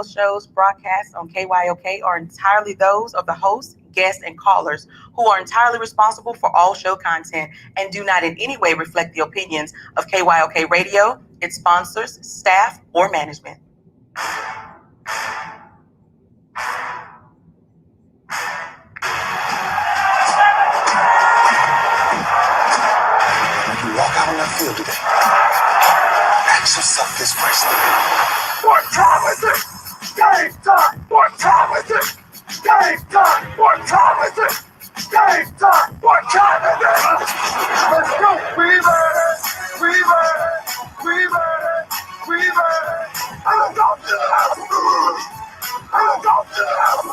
shows broadcast on KYOK are entirely those of the host, guests, and callers who are entirely responsible for all show content and do not in any way reflect the opinions of KYOK Radio, its sponsors, staff, or management. When you walk out on that field today, ask yourself this question. What time is it? Game time! What time is it? Game time! What time is it? Game time! What time is it? Let's go! We ready! We ready! We ready! We ready! I'm going to the house! I'm going to the house!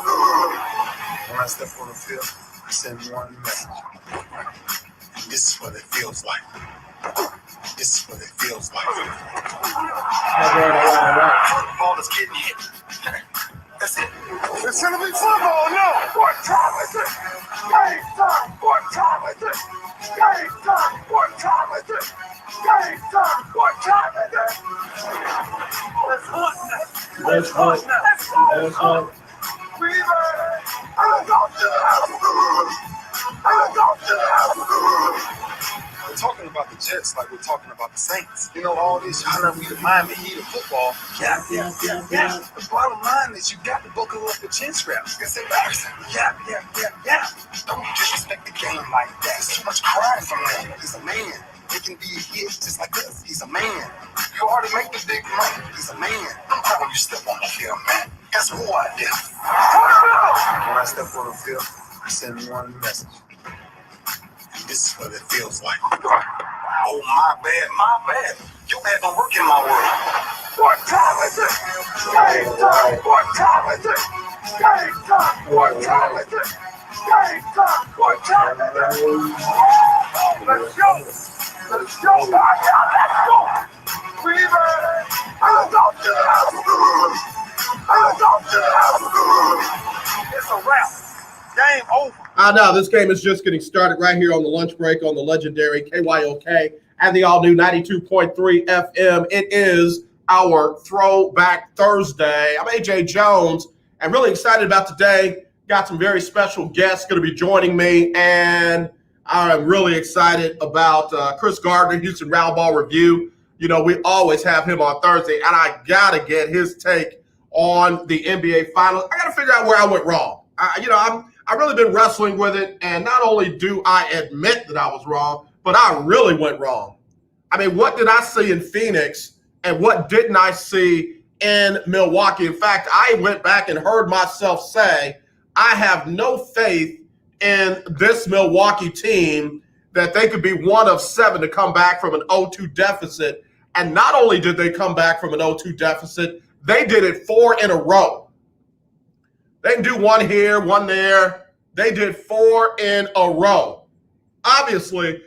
When I step on the field, I send one message. This is what it feels like. This is what it feels like. Ball is getting hit. That's it. It's gonna be football, no. What time is it? Game time. What time is it? Game time. What time is it? Game time. What time is it? Let's hunt. Let's hunt. Let's hunt. We ready? I'm going to the house. I'm going to the house. We're talking about the Jets like we're talking about the Saints. You know, all this 100-meter Miami Heat of football. Yeah. The bottom line is you got to buckle up the chin straps. It's embarrassing. Yeah. Don't disrespect the game like that. There's too much crying from him. He's a man. He can be a hit just like us. He's a man. You already make the big money. He's a man. I'm proud when you step on the field, man. That's who I am. When I step on the field, I send one message. This is what it feels like. Oh, my bad. You haven't worked in my world. What time is it? Game time. What time is it? Game time. What time is it? Game time. What time is it? Let's go. Let's go. Let's go. We ready? I'm going to the house. I'm going to the house. It's a wrap. Game over. Now this game is just getting started right here on the lunch break on the legendary KYOK and the all-new 92.3 FM. It is our Throwback Thursday. I'm AJ Jones and really excited about today. Got some very special guests going to be joining me, and I'm really excited about Kris Gardner, Houston Roundball Review. You know, we always have him on Thursday, and I got to get his take on the NBA Finals. I got to figure out where I went wrong. I've really been wrestling with it, and not only do I admit that I was wrong, but I really went wrong. I mean, what did I see in Phoenix, and what didn't I see in Milwaukee? In fact, I went back and heard myself say, I have no faith in this Milwaukee team that they could be one of 7 to come back from an 0-2 deficit. And not only did they come back from an 0-2 deficit, they did it 4 in a row. They didn't do one here, one there. They did 4 in a row. Obviously,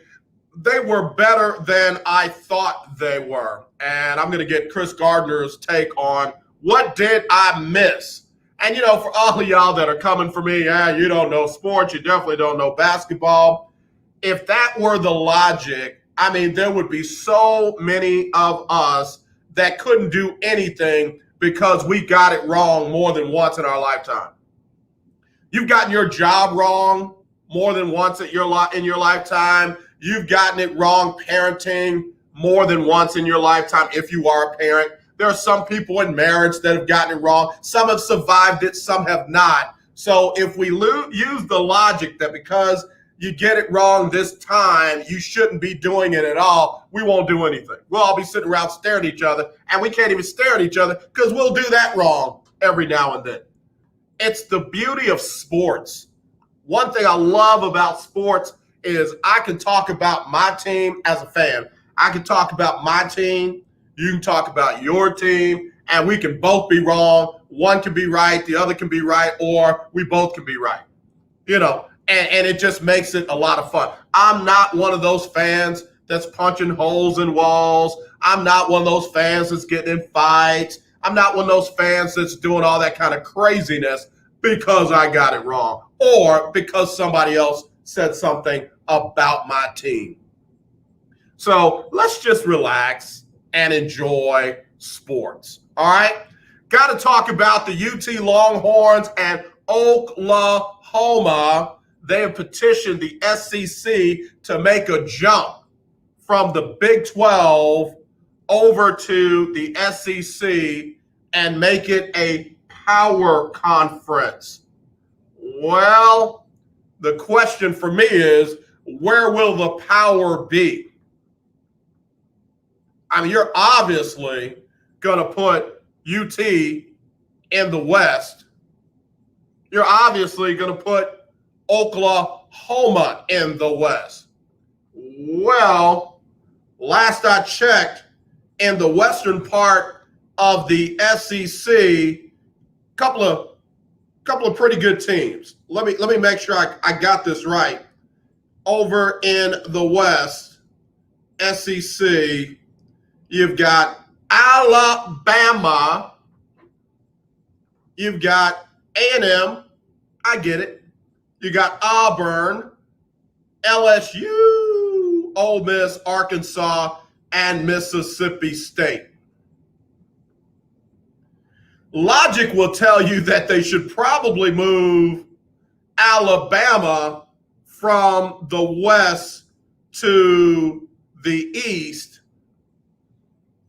they were better than I thought they were. And I'm going to get Kris Gardner's take on what did I miss. And, you know, for all of y'all that are coming for me, you don't know sports, you definitely don't know basketball. If that were the logic, I mean, there would be so many of us that couldn't do anything because we got it wrong more than once in our lifetime. You've gotten your job wrong more than once in your lifetime. You've gotten it wrong parenting more than once in your lifetime if you are a parent. There are some people in marriage that have gotten it wrong. Some have survived it, some have not. So if we use the logic that because you get it wrong this time, you shouldn't be doing it at all, we won't do anything. We'll all be sitting around staring at each other, and we can't even stare at each other because we'll do that wrong every now and then. It's the beauty of sports. One thing I love about sports is I can talk about my team as a fan. I can talk about my team, you can talk about your team, and we can both be wrong. One can be right, the other can be right, or we both can be right. You know, and it just makes it a lot of fun. I'm not one of those fans that's punching holes in walls. I'm not one of those fans that's getting in fights. I'm not one of those fans that's doing all that kind of craziness because I got it wrong or because somebody else said something about my team. So let's just relax and enjoy sports. All right? Got to talk about the UT Longhorns and Oklahoma. They have petitioned the SEC to make a jump from the Big 12 over to the SEC and make it a power conference. Well, the question for me is, where will the power be? I mean, you're obviously going to put UT in the West. You're obviously going to put Oklahoma in the West. Well, last I checked, in the western part of the SEC, couple of pretty good teams. Let me make sure I got this right. Over in the West, SEC, you've got Alabama, you've got A&M, I get it. You got Auburn, LSU, Ole Miss, Arkansas, and Mississippi State. Logic will tell you that they should probably move Alabama from the West to the East,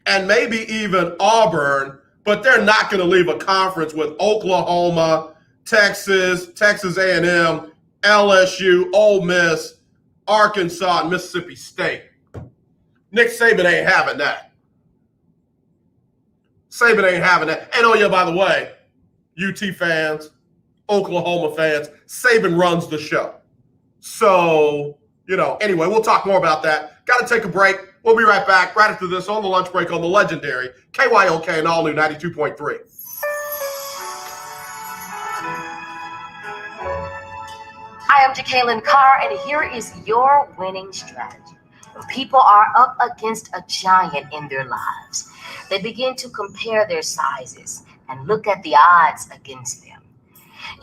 and maybe even Auburn, but they're not going to leave a conference with Oklahoma, Texas A&M, LSU, Ole Miss, Arkansas, and Mississippi State. Nick Saban ain't having that. Saban ain't having that. And oh yeah, by the way, UT fans, Oklahoma fans, Saban runs the show. So, anyway, we'll talk more about that. Got to take a break. We'll be right back right after this on the lunch break on the legendary KYOK and all new 92.3. Hi, I'm Jacqueline Carr, and here is your winning strategy. When people are up against a giant in their lives, they begin to compare their sizes and look at the odds against them.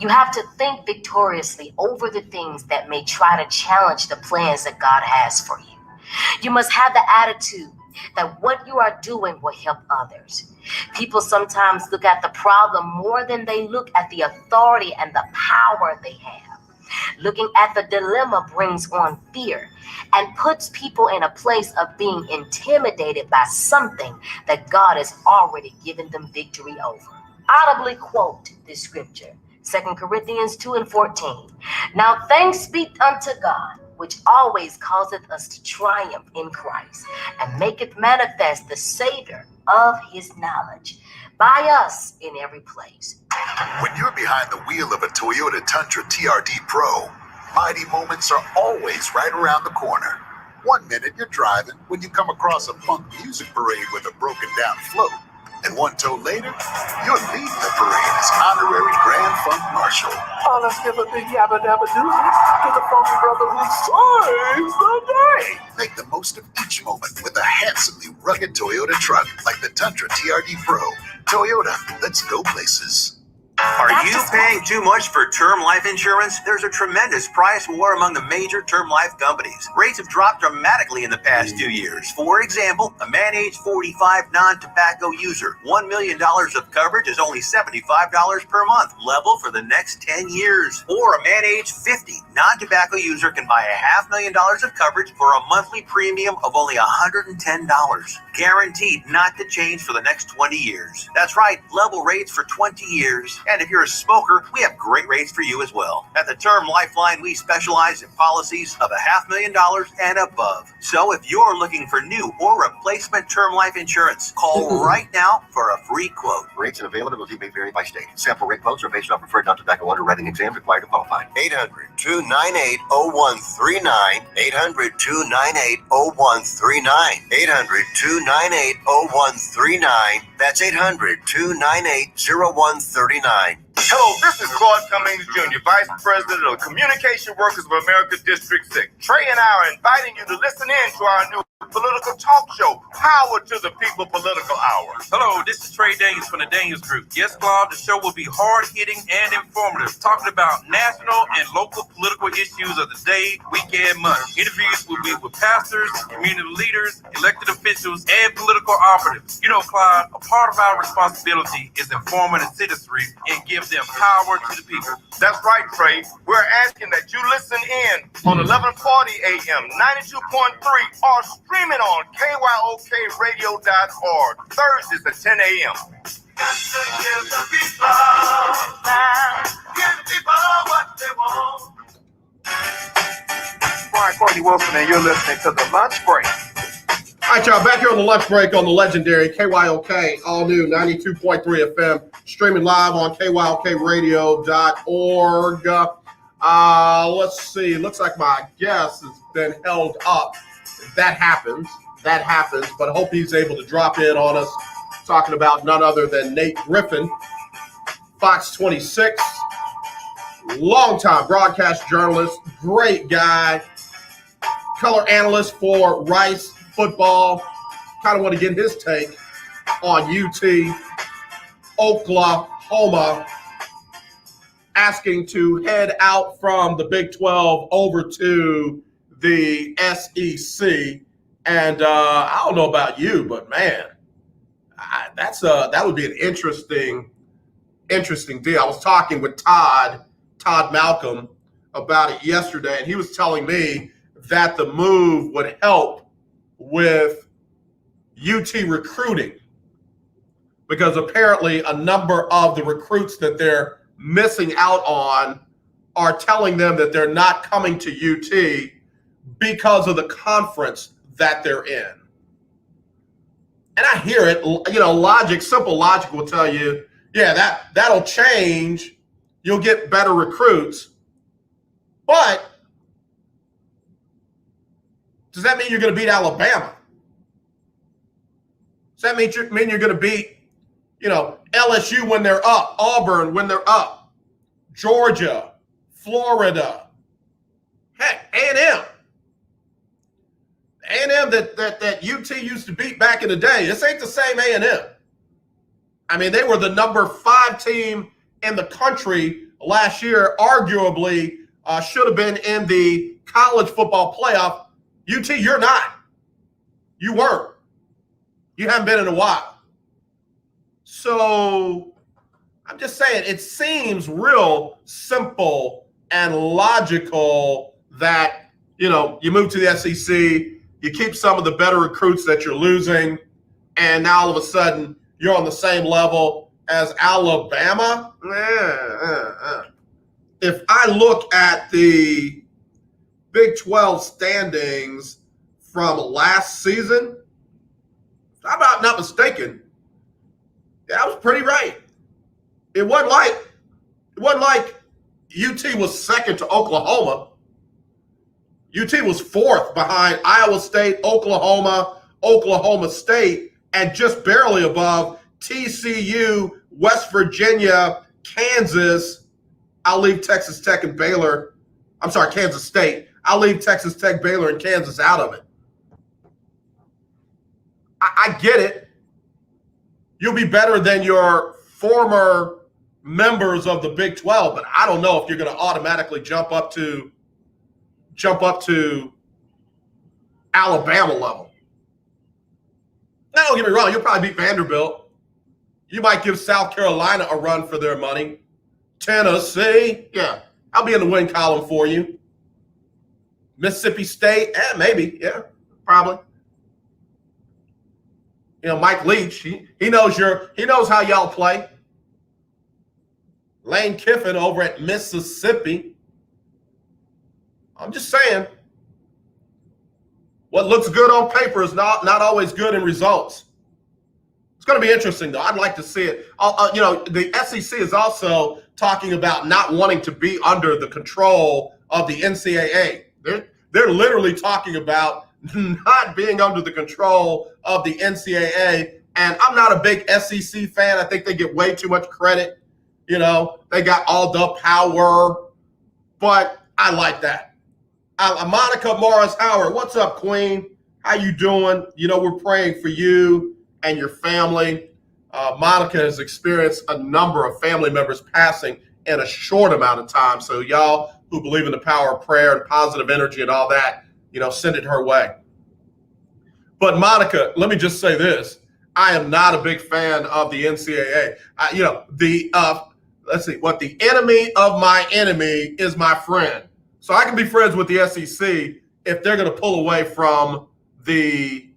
You have to think victoriously over the things that may try to challenge the plans that God has for you. You must have the attitude that what you are doing will help others. People sometimes look at the problem more than they look at the authority and the power they have. Looking at the dilemma brings on fear and puts people in a place of being intimidated by something that God has already given them victory over. Audibly quote this scripture, 2 Corinthians 2:14. Now thanks be unto God, which always causeth us to triumph in Christ, and maketh manifest the Savior of his knowledge by us in every place. When you're behind the wheel of a Toyota Tundra TRD Pro, mighty moments are always right around the corner. 1 minute you're driving when you come across a funk music parade with a broken down float. And one tow later, you're leading the parade as honorary Grand Funk Marshal. Oh, let's give a big yabba dabba doozy to the funky brother who saves the day. Make the most of each moment with a handsomely rugged Toyota truck like the Tundra TRD Pro. Toyota, let's go places. Are you paying too much for term life insurance? There's a tremendous price war among the major term life companies. Rates have dropped dramatically in the past 2 years. For example, a man age 45 non-tobacco user, $1 million of coverage is only $75 per month, level for the next 10 years. Or a man age 50 non-tobacco user can buy $500,000 of coverage for a monthly premium of only $110. Guaranteed not to change for the next 20 years. That's right, level rates for 20 years. And if you're a smoker, we have great rates for you as well. At the Term Lifeline, we specialize in policies of $500,000 and above. So if you're looking for new or replacement term life insurance, call right now for a free quote. Rates and availability may vary by state. Sample rate quotes are based on preferred non-tobacco underwriting exam required to qualify. 800-298-0139. 800-298-0139. 800-298-0139. That's 800-298-0139. Hello, this is Claude Cummings Jr., Vice President of Communication Workers of America District 6. Trey and I are inviting you to listen in to our new political talk show, Power to the People Political Hour. Hello, this is Trey Daniels from the Daniels Group. Yes, Claude, the show will be hard-hitting and informative, talking about national and local political issues of the day, week, and month. Interviews will be with pastors, community leaders, elected officials, and political operatives. You know, Claude, a part of our responsibility is informing the citizenry and give them power to the people. That's right, Trey. We're asking that you listen in on 1140 AM, 92.3, or streaming on KYOKradio.org, Thursdays at 10 a.m. Got to give the people now. Give the people what they want. Brian Courtney Wilson, and you're listening to The Lunch Break. All right, y'all, back here on the lunch break on the legendary KYOK, all new 92.3 FM, streaming live on KYOKradio.org. Let's see. Looks like my guest has been held up. That happens, but I hope he's able to drop in on us, talking about none other than Nate Griffin, Fox 26, longtime broadcast journalist, great guy, color analyst for Rice football. Kind of want to get his take on UT, Oklahoma, asking to head out from the Big 12 over to the SEC. And I don't know about you, but man, that would be an interesting deal. I was talking with Todd Malcolm about it yesterday, and he was telling me that the move would help with UT recruiting, because apparently a number of the recruits that they're missing out on are telling them that they're not coming to UT because of the conference that they're in. And I hear it, simple logic will tell you, yeah, that'll change. You'll get better recruits. But does that mean you're going to beat Alabama? Does that mean you're going to beat, LSU when they're up, Auburn when they're up, Georgia, Florida, heck, A&M? A&M that UT used to beat back in the day. This ain't the same A&M. I mean, they were the number 5 team in the country last year, arguably should have been in the college football playoff. UT, you're not. You weren't. You haven't been in a while. So I'm just saying, it seems real simple and logical that, you move to the SEC, you keep some of the better recruits that you're losing, and now all of a sudden you're on the same level as Alabama. If I look at the Big 12 standings from last season, if I'm not mistaken, I was pretty right. It wasn't like UT was second to Oklahoma. UT was 4th behind Iowa State, Oklahoma State, and just barely above TCU, West Virginia, Kansas. I'll leave Texas Tech and Baylor. I'm sorry, Kansas State. I'll leave Texas Tech, Baylor, and Kansas out of it. I get it. You'll be better than your former members of the Big 12, but I don't know if you're going to automatically jump up to Alabama level. Now, don't get me wrong, you'll probably beat Vanderbilt. You might give South Carolina a run for their money. Tennessee, yeah, I'll be in the win column for you. Mississippi State, maybe, yeah, probably. Mike Leach, he knows how y'all play. Lane Kiffin over at Mississippi. I'm just saying, what looks good on paper is not always good in results. It's going to be interesting, though. I'd like to see it. The SEC is also talking about not wanting to be under the control of the NCAA. They're literally talking about not being under the control of the NCAA. And I'm not a big SEC fan. I think they get way too much credit. You know, they got all the power, but I like that. Monica Morris Howard, what's up, Queen? How you doing? You know, we're praying for you and your family. Monica has experienced a number of family members passing in a short amount of time. So y'all who believe in the power of prayer and positive energy and all that, you know, send it her way. But Monica, let me just say this. I am not a big fan of the NCAA. Let's see, the enemy of my enemy is my friend. So I can be friends with the SEC if they're going to pull away from the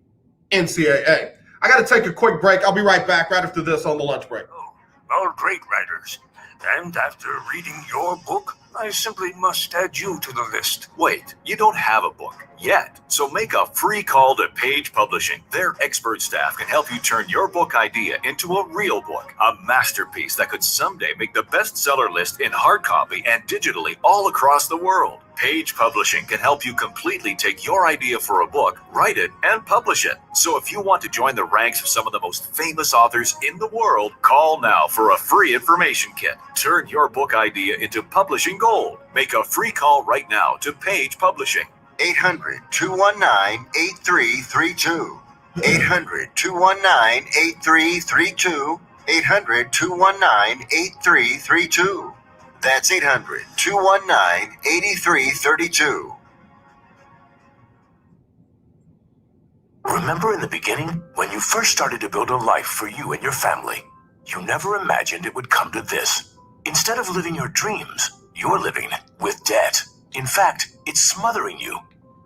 NCAA. I got to take a quick break. I'll be right back right after this on the lunch break. Oh, all great writers. And after reading your book, I simply must add you to the list. Wait, you don't have a book yet. So make a free call to Page Publishing. Their expert staff can help you turn your book idea into a real book, a masterpiece that could someday make the bestseller list in hard copy and digitally all across the world. Page Publishing can help you completely take your idea for a book, write it, and publish it. So if you want to join the ranks of some of the most famous authors in the world, call now for a free information kit. Turn your book idea into publishing gold. Make a free call right now to Page Publishing. 800-219-8332. 800-219-8332. 800-219-8332. That's 800-219-8332. Remember in the beginning, when you first started to build a life for you and your family, you never imagined it would come to this. Instead of living your dreams, you're living with debt. In fact, it's smothering you.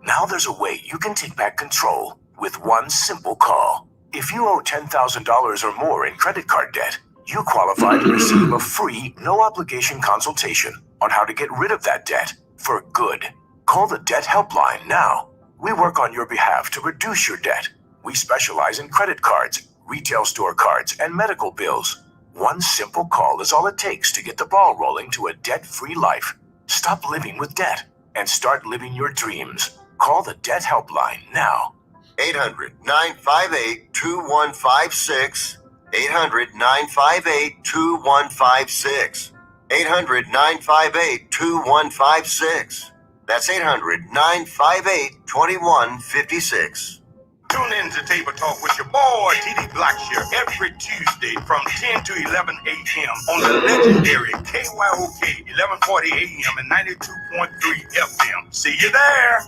Now there's a way you can take back control with one simple call. If you owe $10,000 or more in credit card debt, you qualify to receive a free, no-obligation consultation on how to get rid of that debt for good. Call the Debt Helpline now. We work on your behalf to reduce your debt. We specialize in credit cards, retail store cards, and medical bills. One simple call is all it takes to get the ball rolling to a debt-free life. Stop living with debt and start living your dreams. Call the Debt Helpline now. 800-958-2156. 800-958-2156. 800-958-2156. That's 800-958-2156. Tune in to Table Talk with your boy, TD Blackshear, every Tuesday from 10 to 11 a.m. on the legendary KYOK 1140 a.m. and 92.3 FM. See you there.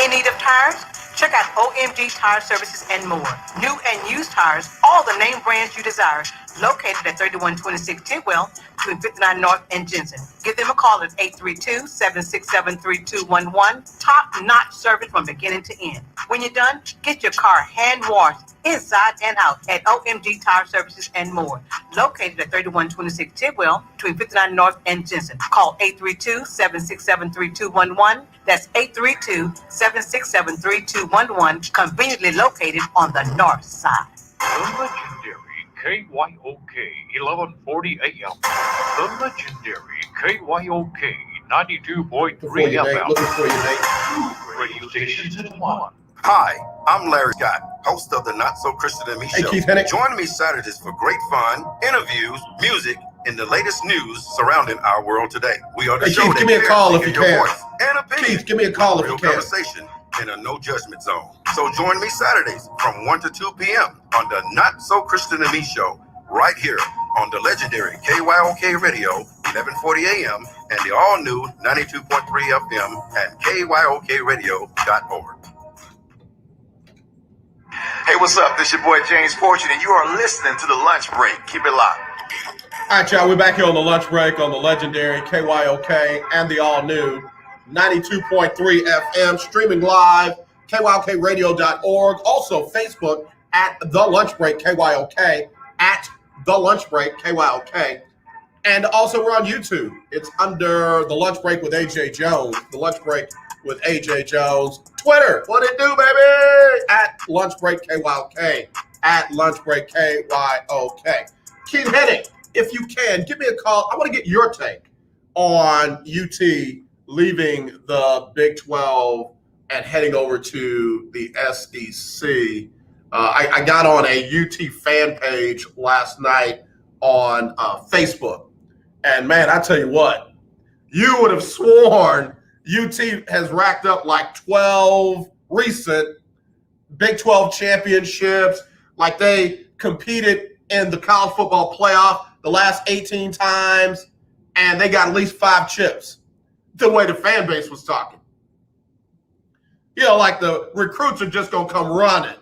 In need of tires? Check out OMG Tire Services and more. New and used tires, all the name brands you desire. Located at 3126 Tidwell, between 59 North and Jensen. Give them a call at 832-767-3211. Top-notch service from beginning to end. When you're done, get your car hand-washed inside and out at OMG Tire Services and more. Located at 3126 Tidwell, between 59 North and Jensen. Call 832-767-3211. That's 832-767-3211. Conveniently located on the north side. The legendary KYOK 1140 AM. The legendary KYOK 92.3 Before you, Nate. FM. Looking for you, Nate. Radio stations in one. Hi, I'm Larry Scott, host of the Not So Christian and Me Hey, show. Keith Hennick. Join me Saturdays for great fun, interviews, music, and the latest news surrounding our world today. We are the Hey, show Keith, that give me a cares call to if hear you your can. voice and opinion. Keith, give me a call if Real you can. conversation in a no judgment zone. So join me Saturdays from 1 to 2 p.m. on the Not So Christian and Me show, right here on the legendary KYOK Radio, 1140 AM, and the all-new 92.3 FM at KYOKradio.org. Hey, what's up? This your boy James Fortune, and you are listening to The Lunch Break. Keep it locked. All right, y'all, we're back here on the lunch break on the legendary KYOK and the all-new 92.3 FM, streaming live, KYOKradio.org. Also, Facebook at The Lunch Break KYOK, at The Lunch Break KYOK. And also, we're on YouTube. It's under The Lunch Break with AJ Jones. The Lunch Break with AJ Jones. Twitter, what it do, baby? At Lunch Break KYOK. At Lunch Break KYOK. Keith Hennick, if you can, give me a call. I want to get your take on UT leaving the Big 12 and heading over to the SEC. I got on a UT fan page last night on Facebook. And, man, I tell you what, you would have sworn UT has racked up like 12 recent Big 12 championships, like they competed in the college football playoff the last 18 times, and they got at least 5 chips, the way the fan base was talking. Like the recruits are just going to come running.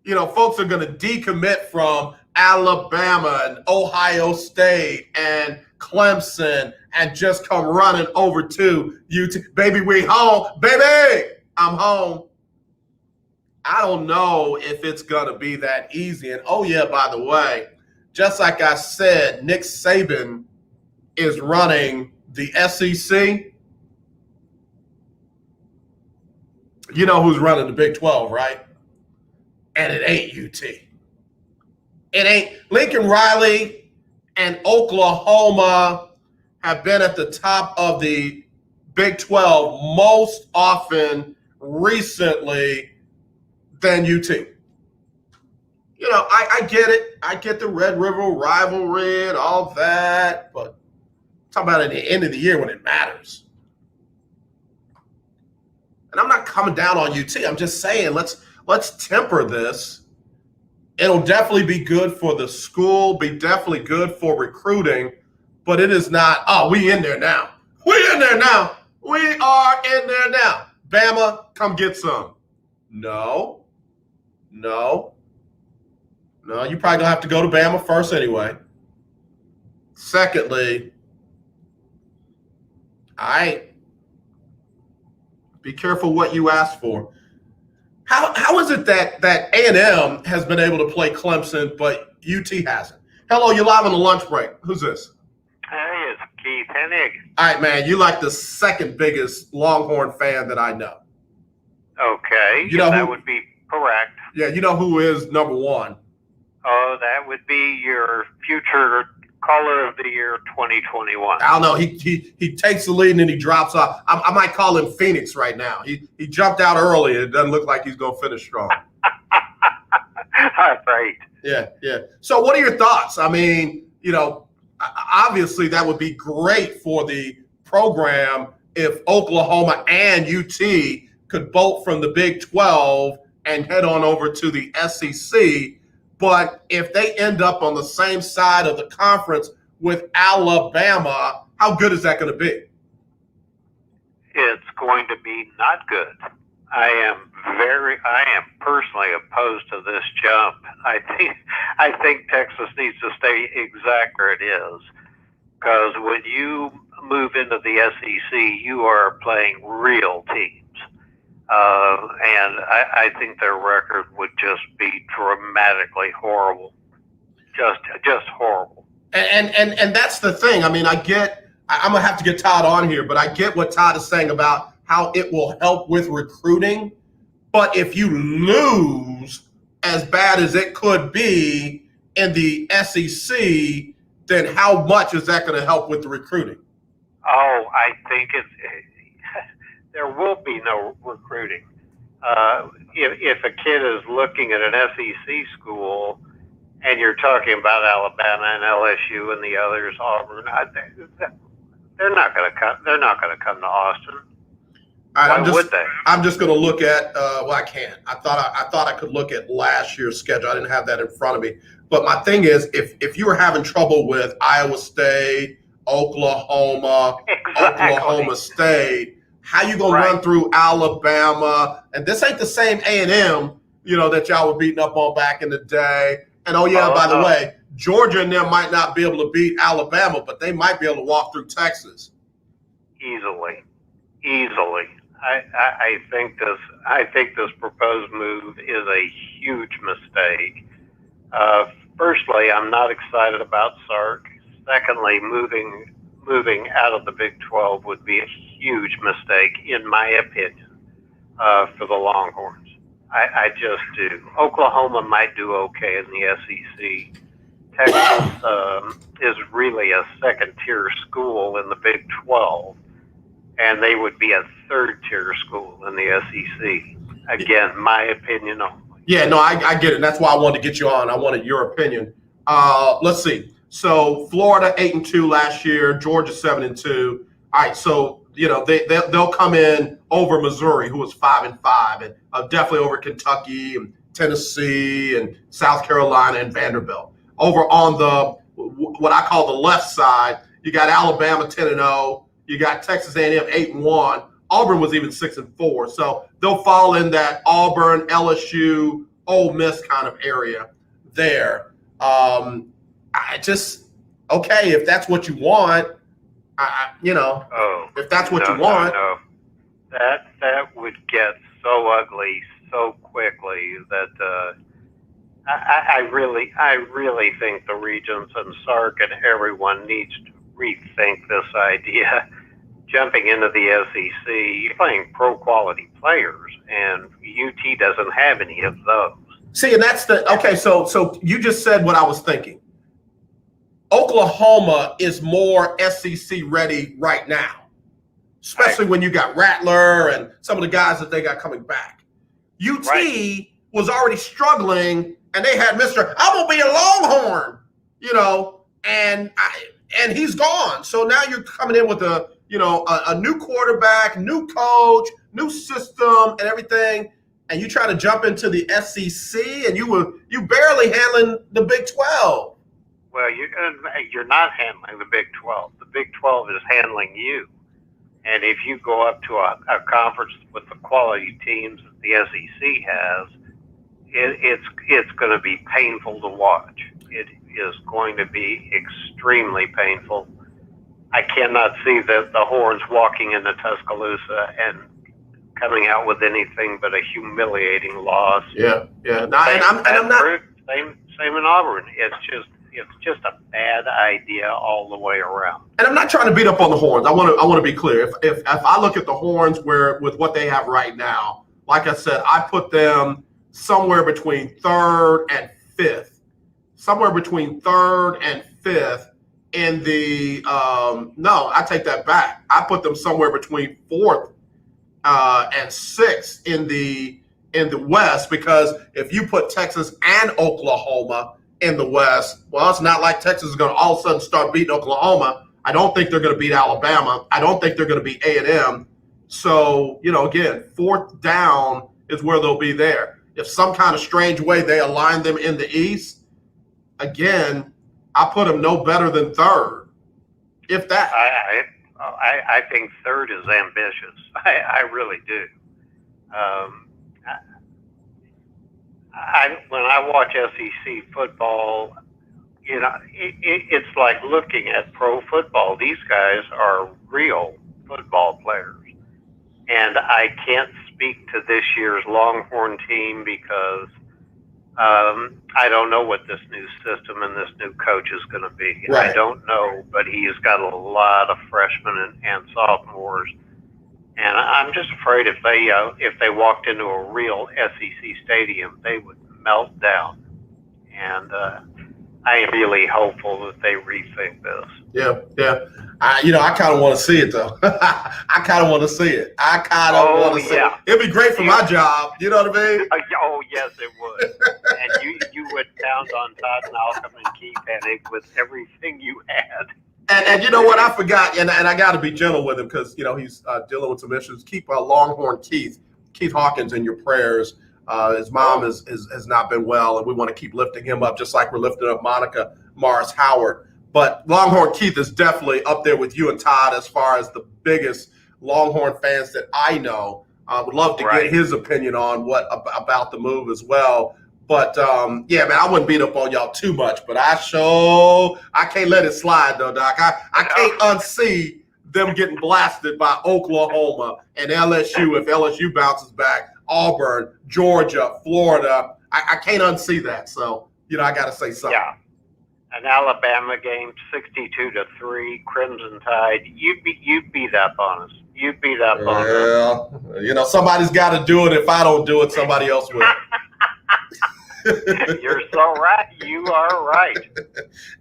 Folks are going to decommit from Alabama and Ohio State and Clemson and just come running over to UT. Baby, we home. Baby, I'm home. I don't know if it's going to be that easy. And, oh, yeah, by the way, just like I said, Nick Saban is running the SEC. You know who's running the Big 12, right? And it ain't UT. It ain't. Lincoln Riley and Oklahoma have been at the top of the Big 12 most often recently than UT. I get it. I get the Red River rivalry and all that, but I'm talking about at the end of the year when it matters. And I'm not coming down on UT. I'm just saying let's temper this. It'll definitely be good for the school, be definitely good for recruiting, but it is not, we in there now. We in there now. We are in there now. Bama, come get some. No, you probably going to have to go to Bama first anyway. Secondly, be careful what you ask for. How is it that A&M has been able to play Clemson, but UT hasn't? Hello, you're live on the lunch break. Who's this? Hey, it's Keith Hennig. All right, man, you're like the second biggest Longhorn fan that I know. Okay, that would be correct. Yeah, you know who is number one? Oh, that would be your future caller of the year 2021. I don't know. He takes the lead and then he drops off. I might call him Phoenix right now. He jumped out early. It doesn't look like he's going to finish strong. Right. Yeah. So what are your thoughts? I mean, obviously that would be great for the program if Oklahoma and UT could bolt from the Big 12 and head on over to the SEC. But if they end up on the same side of the conference with Alabama, how good is that going to be? It's going to be not good. I am personally opposed to this jump. I think Texas needs to stay exact where it is, because when you move into the SEC, you are playing real teams. And I think their record would just be dramatically horrible, just horrible. And that's the thing. I mean, I'm gonna have to get Todd on here, but I get what Todd is saying about how it will help with recruiting. But if you lose as bad as it could be in the SEC, then how much is that going to help with the recruiting? Oh, I think there will be no recruiting. If a kid is looking at an SEC school and you're talking about Alabama and LSU and the others, Auburn, they're not going to come. They're not going to come to Austin. Why would they? I'm just going to look at. I can't. I thought I could look at last year's schedule. I didn't have that in front of me. But my thing is, if you were having trouble with Iowa State, Oklahoma, Oklahoma State, how you gonna run through Alabama? And this ain't the same A&M, that y'all were beating up on back in the day. And by the way, Georgia and them might not be able to beat Alabama, but they might be able to walk through Texas easily. I think this proposed move is a huge mistake. Firstly, I'm not excited about Sark. Secondly, moving out of the Big 12 would be a huge mistake, in my opinion, for the Longhorns. I just do. Oklahoma might do okay in the SEC. Texas is really a second-tier school in the Big 12, and they would be a third-tier school in the SEC. Again, my opinion only. Yeah, no, I get it. And that's why I wanted to get you on. I wanted your opinion. Let's see. So Florida 8-2 last year, Georgia 7-2. All right, so they'll come in over Missouri, who was 5-5, and definitely over Kentucky and Tennessee and South Carolina and Vanderbilt. Over on the what I call the left side, you got Alabama 10-0, you got Texas A&M 8-1. Auburn was even 6-4, so they'll fall in that Auburn, LSU, Ole Miss kind of area there. Okay, if that's what you want, if that's what you want. No. That would get so ugly so quickly that I really think the regents and Sark and everyone needs to rethink this idea. Jumping into the SEC, you're playing pro-quality players, and UT doesn't have any of those. See, and that's so you just said what I was thinking. Oklahoma is more SEC ready right now, especially when you got Rattler and some of the guys that they got coming back. UT was already struggling, and they had Mr. I'm gonna be a Longhorn, and he's gone. So now you're coming in with a new quarterback, new coach, new system, and everything, and you try to jump into the SEC, and you barely handling the Big 12. Well, you're not handling the Big 12. The Big 12 is handling you. And if you go up to a conference with the quality teams that the SEC has, it's going to be painful to watch. It is going to be extremely painful. I cannot see the Horns walking into Tuscaloosa and coming out with anything but a humiliating loss. Yeah. Same in Auburn. It's just a bad idea all the way around. And I'm not trying to beat up on the Horns. I want to be clear. If I look at the Horns with what they have right now, like I said, I put them somewhere between third and fifth. Somewhere between third and fifth in the no, I take that back. I put them somewhere between fourth and sixth in the West, because if you put Texas and Oklahoma in the West, well, it's not like Texas is going to all of a sudden start beating Oklahoma. I don't think they're going to beat Alabama. I don't think they're going to beat A&M. So, again, fourth down is where they'll be there. If some kind of strange way they align them in the East, again, I put them no better than third, if that. I think third is ambitious. I really do. When I watch SEC football, it's like looking at pro football. These guys are real football players. And I can't speak to this year's Longhorn team because I don't know what this new system and this new coach is going to be. Right. I don't know, but he's got a lot of freshmen and sophomores. And I'm just afraid if they walked into a real SEC stadium, they would melt down. And I am really hopeful that they rethink this. Yeah. I kind of want to see it, though. I kind of want to see it. Want to see it. It'd be great for my job. You know what I mean? Oh, yes, it would. And you would pound on Todd Malcolm and Keith Hennig with everything you had. And you know what? I forgot, and I got to be gentle with him because, he's dealing with some issues. Keep Longhorn Keith Hawkins in your prayers. His mom has not been well, and we want to keep lifting him up, just like we're lifting up Monica Morris Howard. But Longhorn Keith is definitely up there with you and Todd as far as the biggest Longhorn fans that I know. I would love to get his opinion on about the move as well. But, yeah, man, I wouldn't beat up on y'all too much. But I can't let it slide, though, Doc. I can't unsee them getting blasted by Oklahoma and LSU if LSU bounces back, Auburn, Georgia, Florida. I can't unsee that. So, I got to say something. Yeah. An Alabama game, 62-3, Crimson Tide. You beat up on us. You beat up on us. Somebody's got to do it. If I don't do it, somebody else will. You're so right. You are right.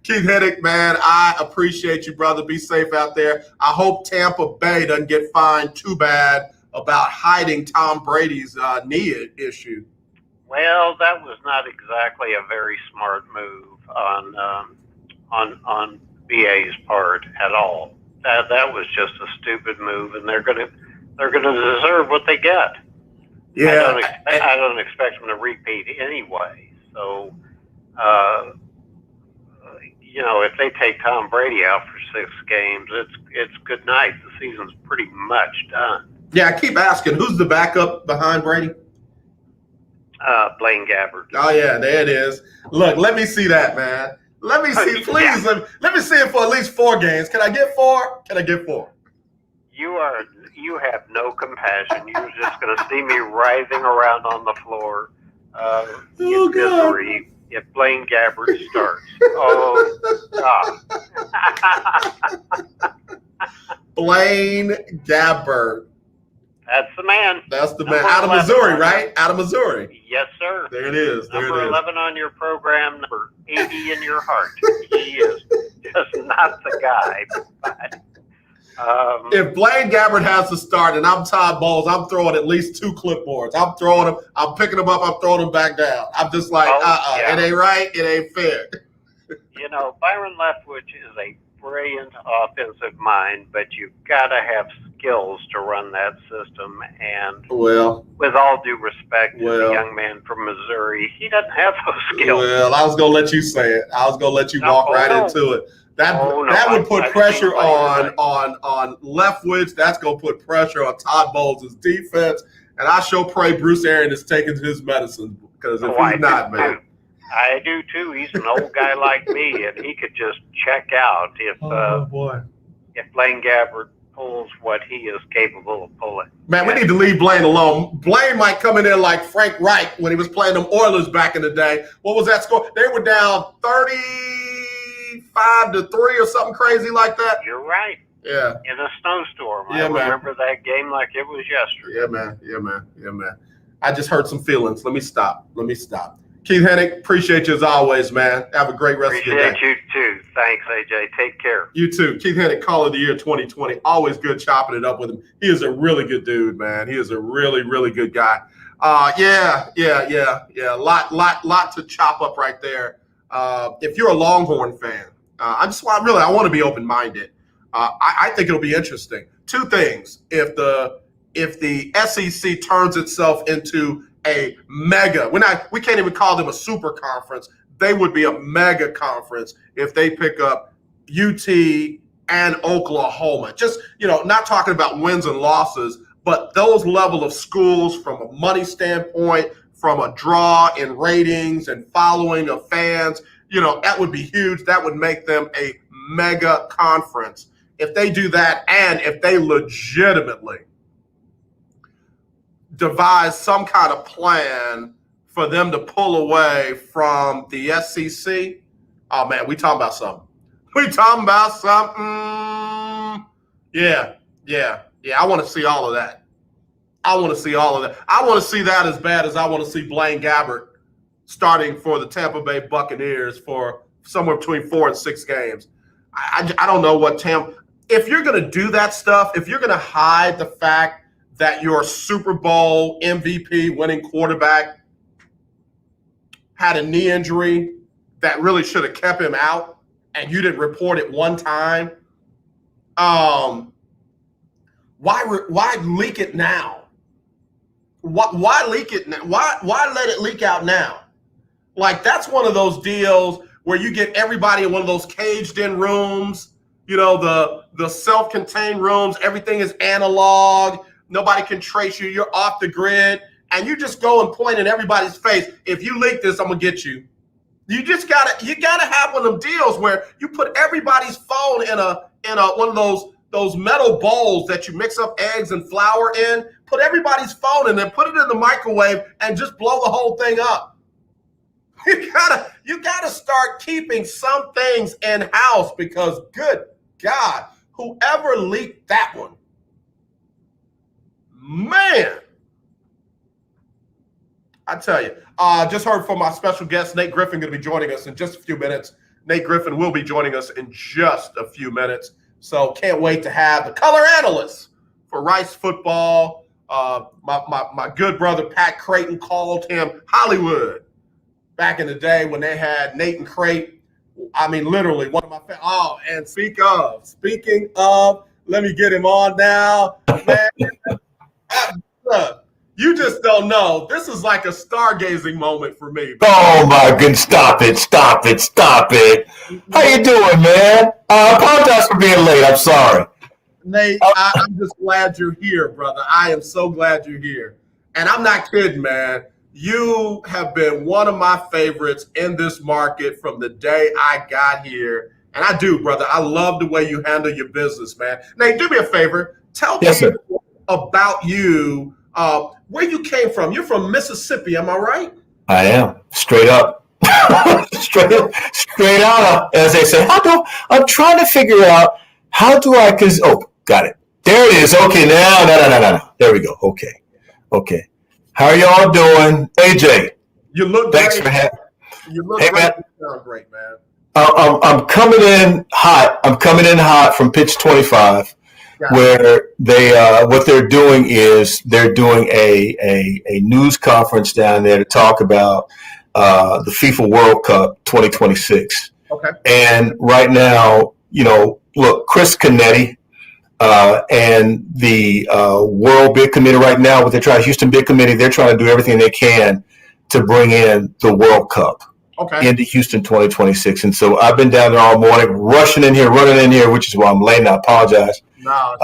Keith Hennig, man, I appreciate you, brother. Be safe out there. I hope Tampa Bay doesn't get fined too bad about hiding Tom Brady's knee issue. Well, that was not exactly a very smart move on BA's part at all. That was just a stupid move, and they're gonna deserve what they get. Yeah, I don't expect them to repeat anyway. So, if they take Tom Brady out for 6 games, it's good night. The season's pretty much done. Yeah, I keep asking, who's the backup behind Brady? Blaine Gabbert. Oh yeah, there it is. Look, let me see that, man. Let me see, please. Yeah. Let me see it for at least 4 games. Can I get 4? Can I get 4? You have no compassion. You're just going to see me writhing around on the floor in misery if Blaine Gabbert starts. Oh, God. Blaine Gabbert. That's the man. That's the man. Out of Missouri, right? Out of Missouri. Yes, sir. There it is. Number 11 on your program, number 80 in your heart. He is just not the guy. But, if Blaine Gabbert has to start and I'm Todd Bowles, I'm throwing at least 2 clipboards. I'm throwing them. I'm picking them up. I'm throwing them back down. I'm just like, yeah. It ain't right. It ain't fair. Byron Leftwich is a brilliant offensive mind, but you've got to have skills to run that system. And with all due respect to the young man from Missouri, he doesn't have those skills. Well, I was gonna let you say it. I was gonna let you walk into it. That would put pressure on Leftwich. That's gonna put pressure on Todd Bowles' defense. And I sure pray Bruce Arians is taking his medicine, because if he's not, man. I do too. He's an old guy like me, and he could just check out if Blaine Gabbert pulls what he is capable of pulling. Man, we need to leave Blaine alone. Blaine might come in there like Frank Reich when he was playing them Oilers back in the day. What was that score? They were down 35-3 or something crazy like that. You're right. Yeah. In a snowstorm. Yeah, I remember that game like it was yesterday. Yeah, man. I just hurt some feelings. Let me stop. Keith Hennig, appreciate you as always, man. Have a great rest of your day. Appreciate you too. Thanks, AJ. Take care. You too. Keith Hennig, Call of the Year 2020. Always good chopping it up with him. He is a really good dude, man. He is a really, really good guy. Yeah. A lot to chop up right there. If you're a Longhorn fan, I want to be open-minded. I think it'll be interesting. 2 things. If the SEC turns itself into a mega, we can't even call them a super conference. They would be a mega conference if they pick up UT and Oklahoma. Just, not talking about wins and losses, but those level of schools from a money standpoint, from a draw in ratings and following of fans, that would be huge. That would make them a mega conference. If they do that, and if they legitimately devise some kind of plan for them to pull away from the SEC, oh man, we talking about something. Yeah. I want to see all of that. I want to see that as bad as I want to see Blaine Gabbert starting for the Tampa Bay Buccaneers for somewhere between 4 and 6 games. I don't know what if you're going to do that stuff, if you're going to hide the fact that your Super Bowl MVP winning quarterback had a knee injury that really should have kept him out, and you didn't report it one time, why leak it now? Why leak it now? Why let it leak out now? Like, that's one of those deals where you get everybody in one of those caged-in rooms, the self-contained rooms. Everything is analog. Nobody can trace you. You're off the grid, and you just go and point in everybody's face. If you leak this, I'm gonna get you. You gotta have one of them deals where you put everybody's phone in a one of those metal bowls that you mix up eggs and flour in. Put everybody's phone in there, put it in the microwave, and just blow the whole thing up. You gotta start keeping some things in house, because good God, whoever leaked that one, man, I tell you. Just heard from my special guest, Nate Griffin, going to be joining us in just a few minutes. Nate Griffin will be joining us in just a few minutes. So can't wait to have the color analyst for Rice football My good brother Pat Creighton called him Hollywood back in the day when they had Nathan Crate. I mean, literally one of my and speaking of, let me get him on now, man. You just don't know. This is like a stargazing moment for me. Oh my goodness! Stop it! How you doing, man? I apologize for being late. I'm sorry. Nate, I'm just glad you're here, brother. I am so glad you're here. And I'm not kidding, man. You have been one of my favorites in this market from the day I got here. And I do, brother. I love the way you handle your business, man. Nate, do me a favor. Tell people about you, where you came from. You're from Mississippi, am I right? I am. Straight up. straight out, as they say. I'm trying to figure out how do I, got it. There it is. Okay, no. There we go. Okay. How are y'all doing? AJ. You look Thanks great. for having me. You look great. You sound great, man. I'm coming in hot. I'm coming in hot from Pitch 25, where they what they're doing is they're doing a news conference down there to talk about the FIFA World Cup 2026. Okay. And right now, look, Kris and the World Bid Committee right now, what they're trying, Houston Bid Committee, they're trying to do everything they can to bring in the World Cup into Houston 2026. And so I've been down there all morning, running in here, which is why I'm late. I apologize. No.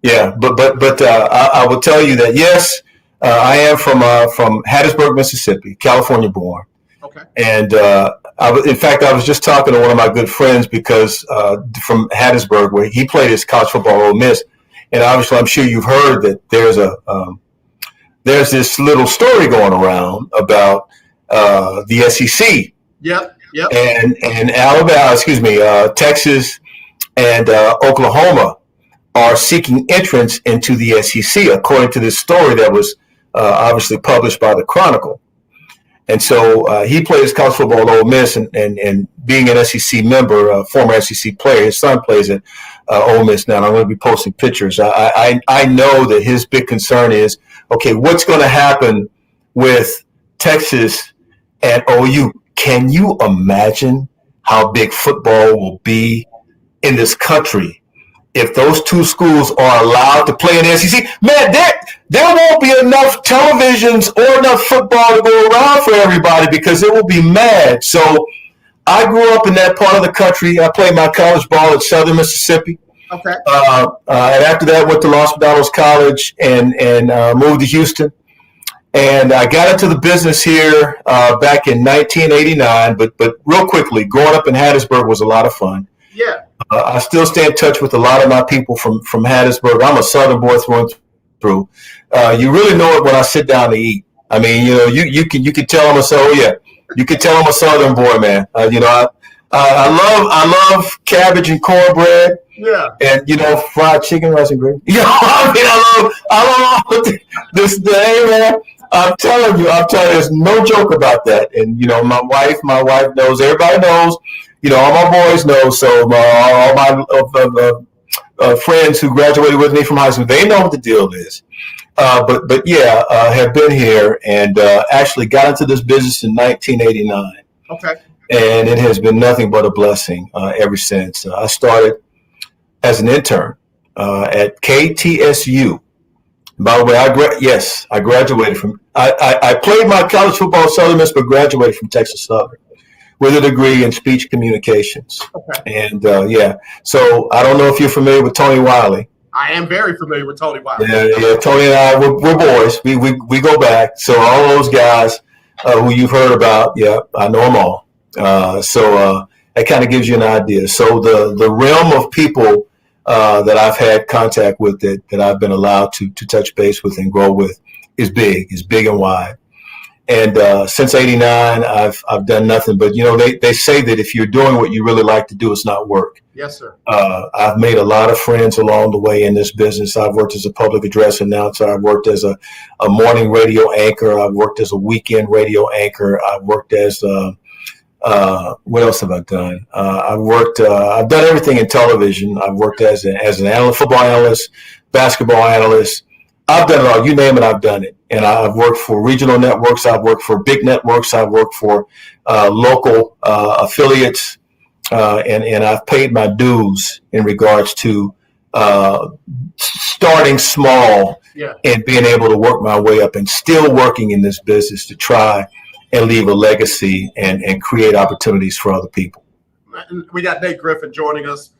But I will tell you that, yes, I am from Hattiesburg, Mississippi, California born. Okay. And I was just talking to one of my good friends because from Hattiesburg, where he played his college football at Ole Miss, and obviously I'm sure you've heard that there's this little story going around about the SEC. Yep. And Alabama, Texas and Oklahoma are seeking entrance into the SEC, according to this story that was obviously published by the Chronicle. And so he played his college football at Ole Miss, and being an SEC member, a former SEC player, his son plays at Ole Miss now, and I'm going to be posting pictures. I know that his big concern is, okay, what's going to happen with Texas and OU? Can you imagine how big football will be in this country if those two schools are allowed to play in the SEC? Man, there won't be enough televisions or enough football to go around for everybody because it will be mad. So I grew up in that part of the country. I played my college ball at Southern Mississippi. Okay. And after that, went to Los Medanos College and moved to Houston. And I got into the business here back in 1989. But real quickly, growing up in Hattiesburg was a lot of fun. Yeah. I still stay in touch with a lot of my people from Hattiesburg. I'm a Southern boy through and through. You really know it when I sit down to eat. I mean, you can tell I'm you can tell I'm a Southern boy, man. I love cabbage and cornbread. Yeah. And fried chicken, rice and gravy. I love this day, man. I'm telling you, there's no joke about that. And my wife knows. Everybody knows. All my boys know. So all my friends who graduated with me from high school, they know what the deal is. But have been here and actually got into this business in 1989. Okay. And it has been nothing but a blessing ever since. I started as an intern at KTSU. By the way, I graduated from. I played my college football at Southern Miss, but graduated from Texas Southern with a degree in speech communications. Okay. And so I don't know if you're familiar with Tony Wiley. I am very familiar with Tony Wiley. Yeah. Tony and I, we're boys. We go back. So all those guys who you've heard about, I know them all. So that kind of gives you an idea. So the realm of people that I've had contact with that I've been allowed to touch base with and grow with is big and wide. And since '89, I've done nothing but, they say that if you're doing what you really like to do, it's not work. Yes, sir. I've made a lot of friends along the way in this business. I've worked as a public address announcer. I've worked as a morning radio anchor. I've worked as a weekend radio anchor. I've worked as what else have I done? I've done everything in television. I've worked as an analyst, football analyst, basketball analyst. I've done it all. You name it, I've done it. And I've worked for regional networks. I've worked for big networks. I've worked for local affiliates. And I've paid my dues in regards to starting small and being able to work my way up and still working in this business to try and leave a legacy and create opportunities for other people. We got Nate Griffin joining us,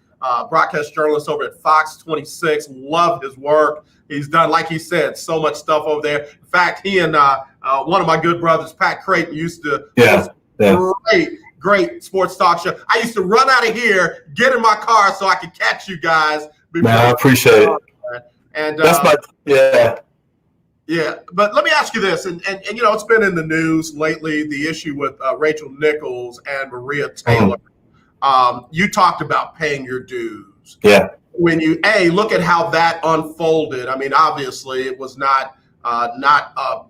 broadcast journalist over at Fox 26. Love his work. He's done, like he said, so much stuff over there. In fact, he and one of my good brothers, Pat Creighton, used to great sports talk show. I used to run out of here, get in my car so I could catch you guys. Man, I appreciate it. And that's my Yeah, but let me ask you this, and you know, it's been in the news lately, the issue with Rachel Nichols and Maria Taylor. You talked about paying your dues. Yeah. When you look at how that unfolded, I mean, obviously it was not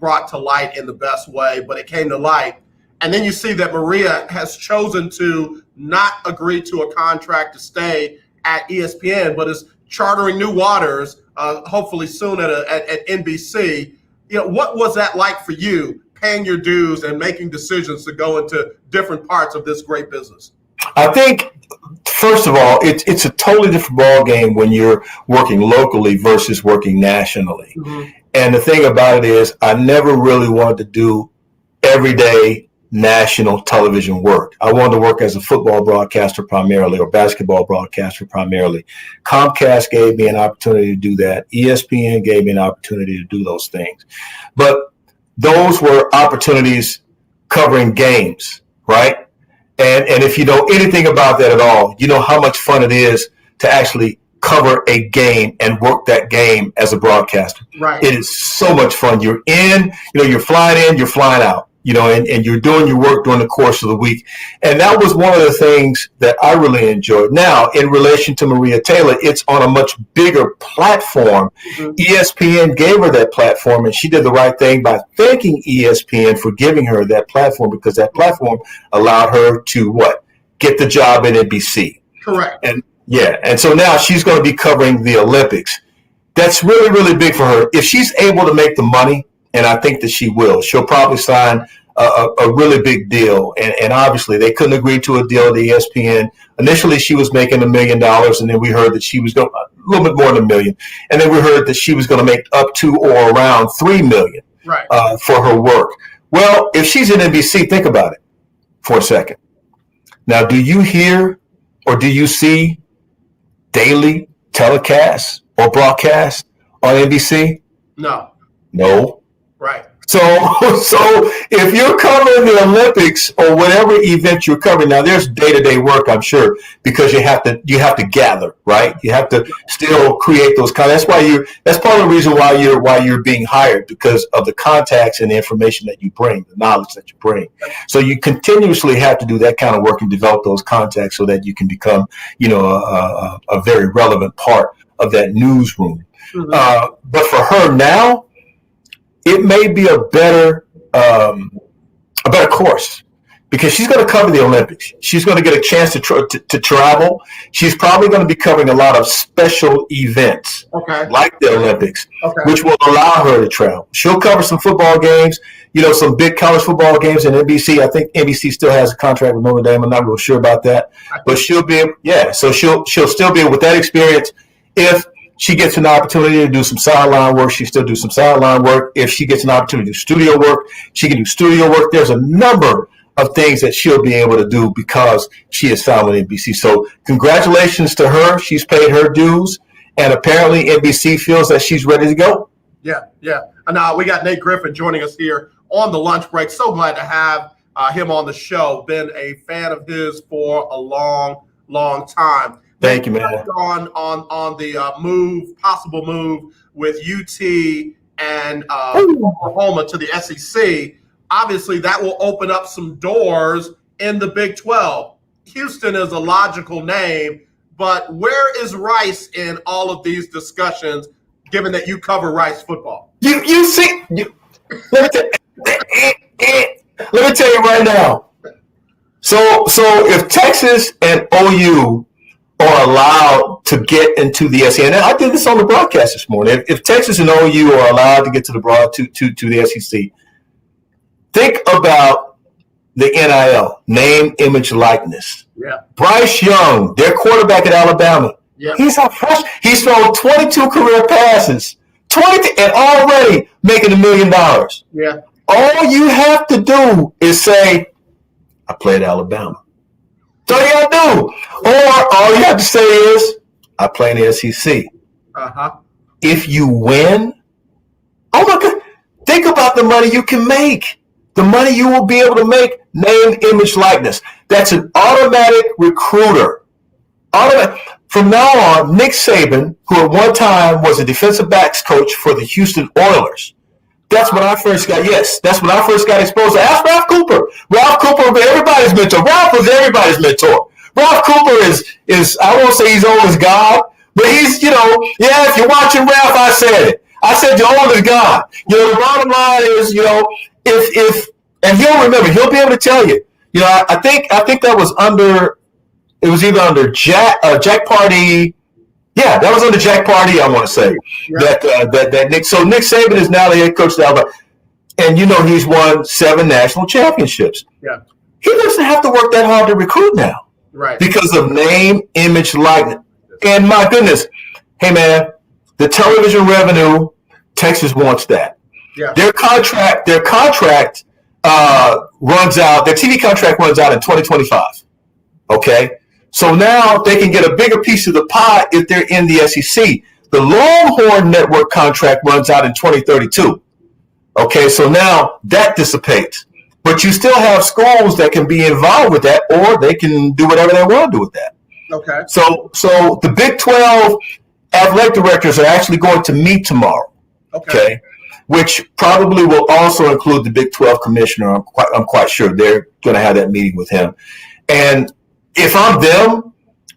brought to light in the best way, but it came to light. And then you see that Maria has chosen to not agree to a contract to stay at ESPN, but is chartering new waters, hopefully soon at NBC. You know, what was that like for you, paying your dues and making decisions to go into different parts of this great business? I think, first of all, it's a totally different ball game when you're working locally versus working nationally. Mm-hmm. And the thing about it is, I never really wanted to do everyday national television work. I wanted to work as a football broadcaster primarily, or basketball broadcaster primarily. Comcast gave me an opportunity to do that. ESPN gave me an opportunity to do those things. But those were opportunities covering games, right? And if you know anything about that at all, you know how much fun it is to actually cover a game and work that game as a broadcaster. Right. It is so much fun. You're in, you know, you're flying in, you're flying out, you know, and you're doing your work during the course of the week. And that was one of the things that I really enjoyed. Now, in relation to Maria Taylor, it's on a much bigger platform. Mm-hmm. ESPN gave her that platform, and she did the right thing by thanking ESPN for giving her that platform, because that platform allowed her to get the job at NBC. Correct. And so now she's going to be covering the Olympics. That's really, really big for her. If she's able to make the money, and I think that she will, she'll probably sign a really big deal. And obviously they couldn't agree to a deal at ESPN. Initially she was making $1 million, and then we heard that she was going a little bit more than $1 million. And then we heard that she was going to make up to or around $3 million for her work. Well, if she's in NBC, think about it for a second. Now, do you hear or do you see daily telecasts or broadcasts on NBC? No. Right. So if you're covering the Olympics or whatever event you're covering, now there's day-to-day work, I'm sure, because you have to gather, right? You have to still create those contacts. That's part of the reason why you're being hired, because of the contacts and the information that you bring, the knowledge that you bring. So you continuously have to do that kind of work and develop those contacts so that you can become, you know, a very relevant part of that newsroom. Mm-hmm. But for her now, it may be a better course, because she's going to cover the Olympics. She's going to get a chance to travel. She's probably going to be covering a lot of special events like the Olympics, which will allow her to travel. She'll cover some football games, you know, some big college football games in NBC. I think NBC still has a contract with Notre Dame. I'm not real sure about that, but she'll be able, so she'll still be able, with that experience. If she gets an opportunity to do some sideline work, she still do some sideline work. If she gets an opportunity to do studio work, she can do studio work. There's a number of things that she'll be able to do because she is found with NBC. So congratulations to her. She's paid her dues, and apparently NBC feels that she's ready to go. Yeah. And we got Nate Griffin joining us here on the lunch break. So glad to have him on the show. Been a fan of his for a long, long time. Thank you, man. On the possible move with UT and Oklahoma to the SEC, obviously that will open up some doors in the Big 12. Houston is a logical name, but where is Rice in all of these discussions, given that you cover Rice football? Let me tell you right now. So if Texas and OU are allowed to get into the SEC. And I did this on the broadcast this morning. If Texas and OU are allowed to get to the to the SEC, think about the NIL, name, image, likeness. Yeah. Bryce Young, their quarterback at Alabama. Yeah. He's thrown 22 career passes, 20, and already making $1 million. Yeah. All you have to do is say, I played Alabama. That's all you got to do. Or all you have to say is, I play in the SEC. Uh-huh. If you win, oh my God, think about the money you can make. The money you will be able to make, name, image, likeness. That's an automatic recruiter. From now on, Nick Saban, who at one time was a defensive backs coach for the Houston Oilers, that's when I first got exposed to. Ask Ralph Cooper. Ralph Cooper was everybody's mentor. Ralph was everybody's mentor. Ralph Cooper is I won't say he's old as God, but he's, if you're watching Ralph, I said it. I said you're old as God. The bottom line is, if and he'll remember, he'll be able to tell you. I think that was either under Jack Party. Yeah, that was under Jack Party, I want to say. Yeah. That Nick. So Nick Saban is now the head coach of Alabama. And he's won 7 national championships. Yeah. He doesn't have to work that hard to recruit now. Right. Because of name, image, likeness. And my goodness, hey man, the television revenue, Texas wants that. Yeah. Their contract runs out, their TV contract runs out in 2025. Okay? So now they can get a bigger piece of the pie if they're in the SEC. The Longhorn Network contract runs out in 2032. Okay, so now that dissipates. But you still have schools that can be involved with that, or they can do whatever they want to do with that. Okay. So the Big 12 athletic directors are actually going to meet tomorrow. Okay. Which probably will also include the Big 12 commissioner. I'm quite sure they're going to have that meeting with him. And if I'm them,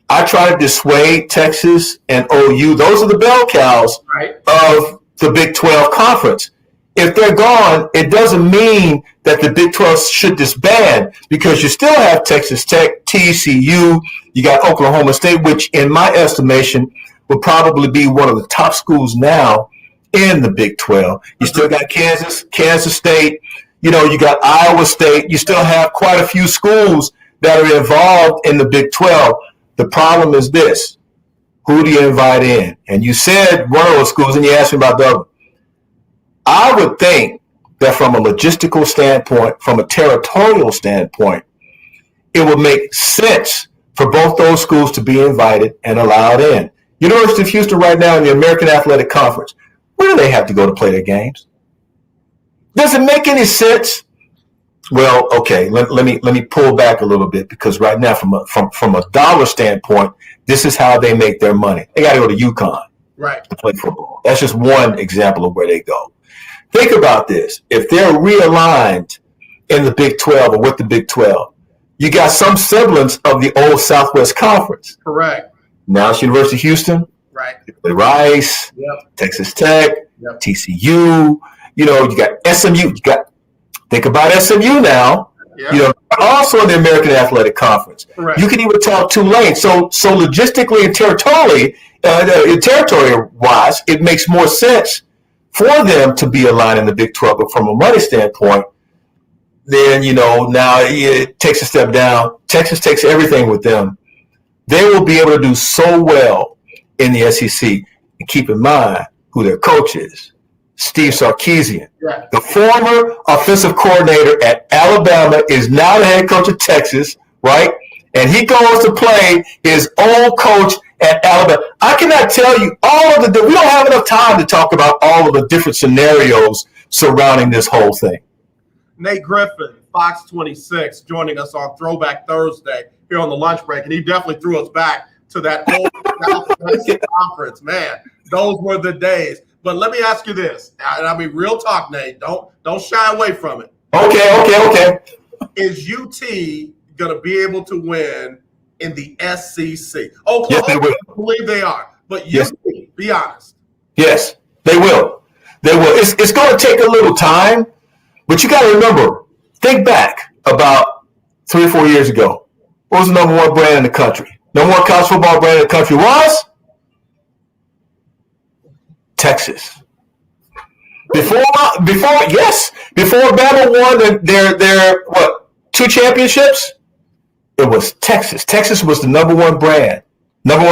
I try to dissuade Texas and OU. Those are the bell cows of the Big 12 conference. If they're gone, it doesn't mean that the Big 12 should disband, because you still have Texas Tech, TCU, you got Oklahoma State, which in my estimation will probably be one of the top schools now in the Big 12. You still got Kansas State, you got Iowa State. You still have quite a few schools that are involved in the Big 12. The problem is this: who do you invite in? And you said one of those schools, and you asked me about the other. I would think that from a logistical standpoint, from a territorial standpoint, it would make sense for both those schools to be invited and allowed in. University of Houston right now in the American Athletic Conference, where do they have to go to play their games? Does it make any sense? Well, okay, let me pull back a little bit, because right now, from a dollar standpoint, this is how they make their money. They got to go to UConn to play football. That's just one example of where they go. Think about this. If they're realigned in the Big 12 or with the Big 12, you got some semblance of the old Southwest Conference. Correct. Now it's University of Houston. Right. Rice, Texas Tech, TCU. You got SMU. Think about SMU now. Also in the American Athletic Conference. Correct. You can even talk Tulane. So logistically and territory-wise, it makes more sense for them to be aligned in the Big 12. But from a money standpoint, then, now it takes a step down. Texas takes everything with them. They will be able to do so well in the SEC. And keep in mind who their coach is. Steve Sarkisian, the former offensive coordinator at Alabama, is now the head coach of Texas, right? And he goes to play his old coach at Alabama. I cannot tell you all of we don't have enough time to talk about all of the different scenarios surrounding this whole thing. Nate Griffin, Fox 26, joining us on Throwback Thursday here on the lunch break. And he definitely threw us back to that old Southwest Conference. Man, those were the days. But let me ask you this, and I mean real talk, Nate. Don't shy away from it. Okay. Is UT going to be able to win in the SEC? Oklahoma, I believe they are. But UT, be honest. Yes, they will. They will. It's going to take a little time, but you got to remember, think back about 3 or 4 years ago. What was the number one brand in the country? Number one college football brand in the country was Texas. Before Bama won their what, 2 championships, it was Texas. Texas was the number one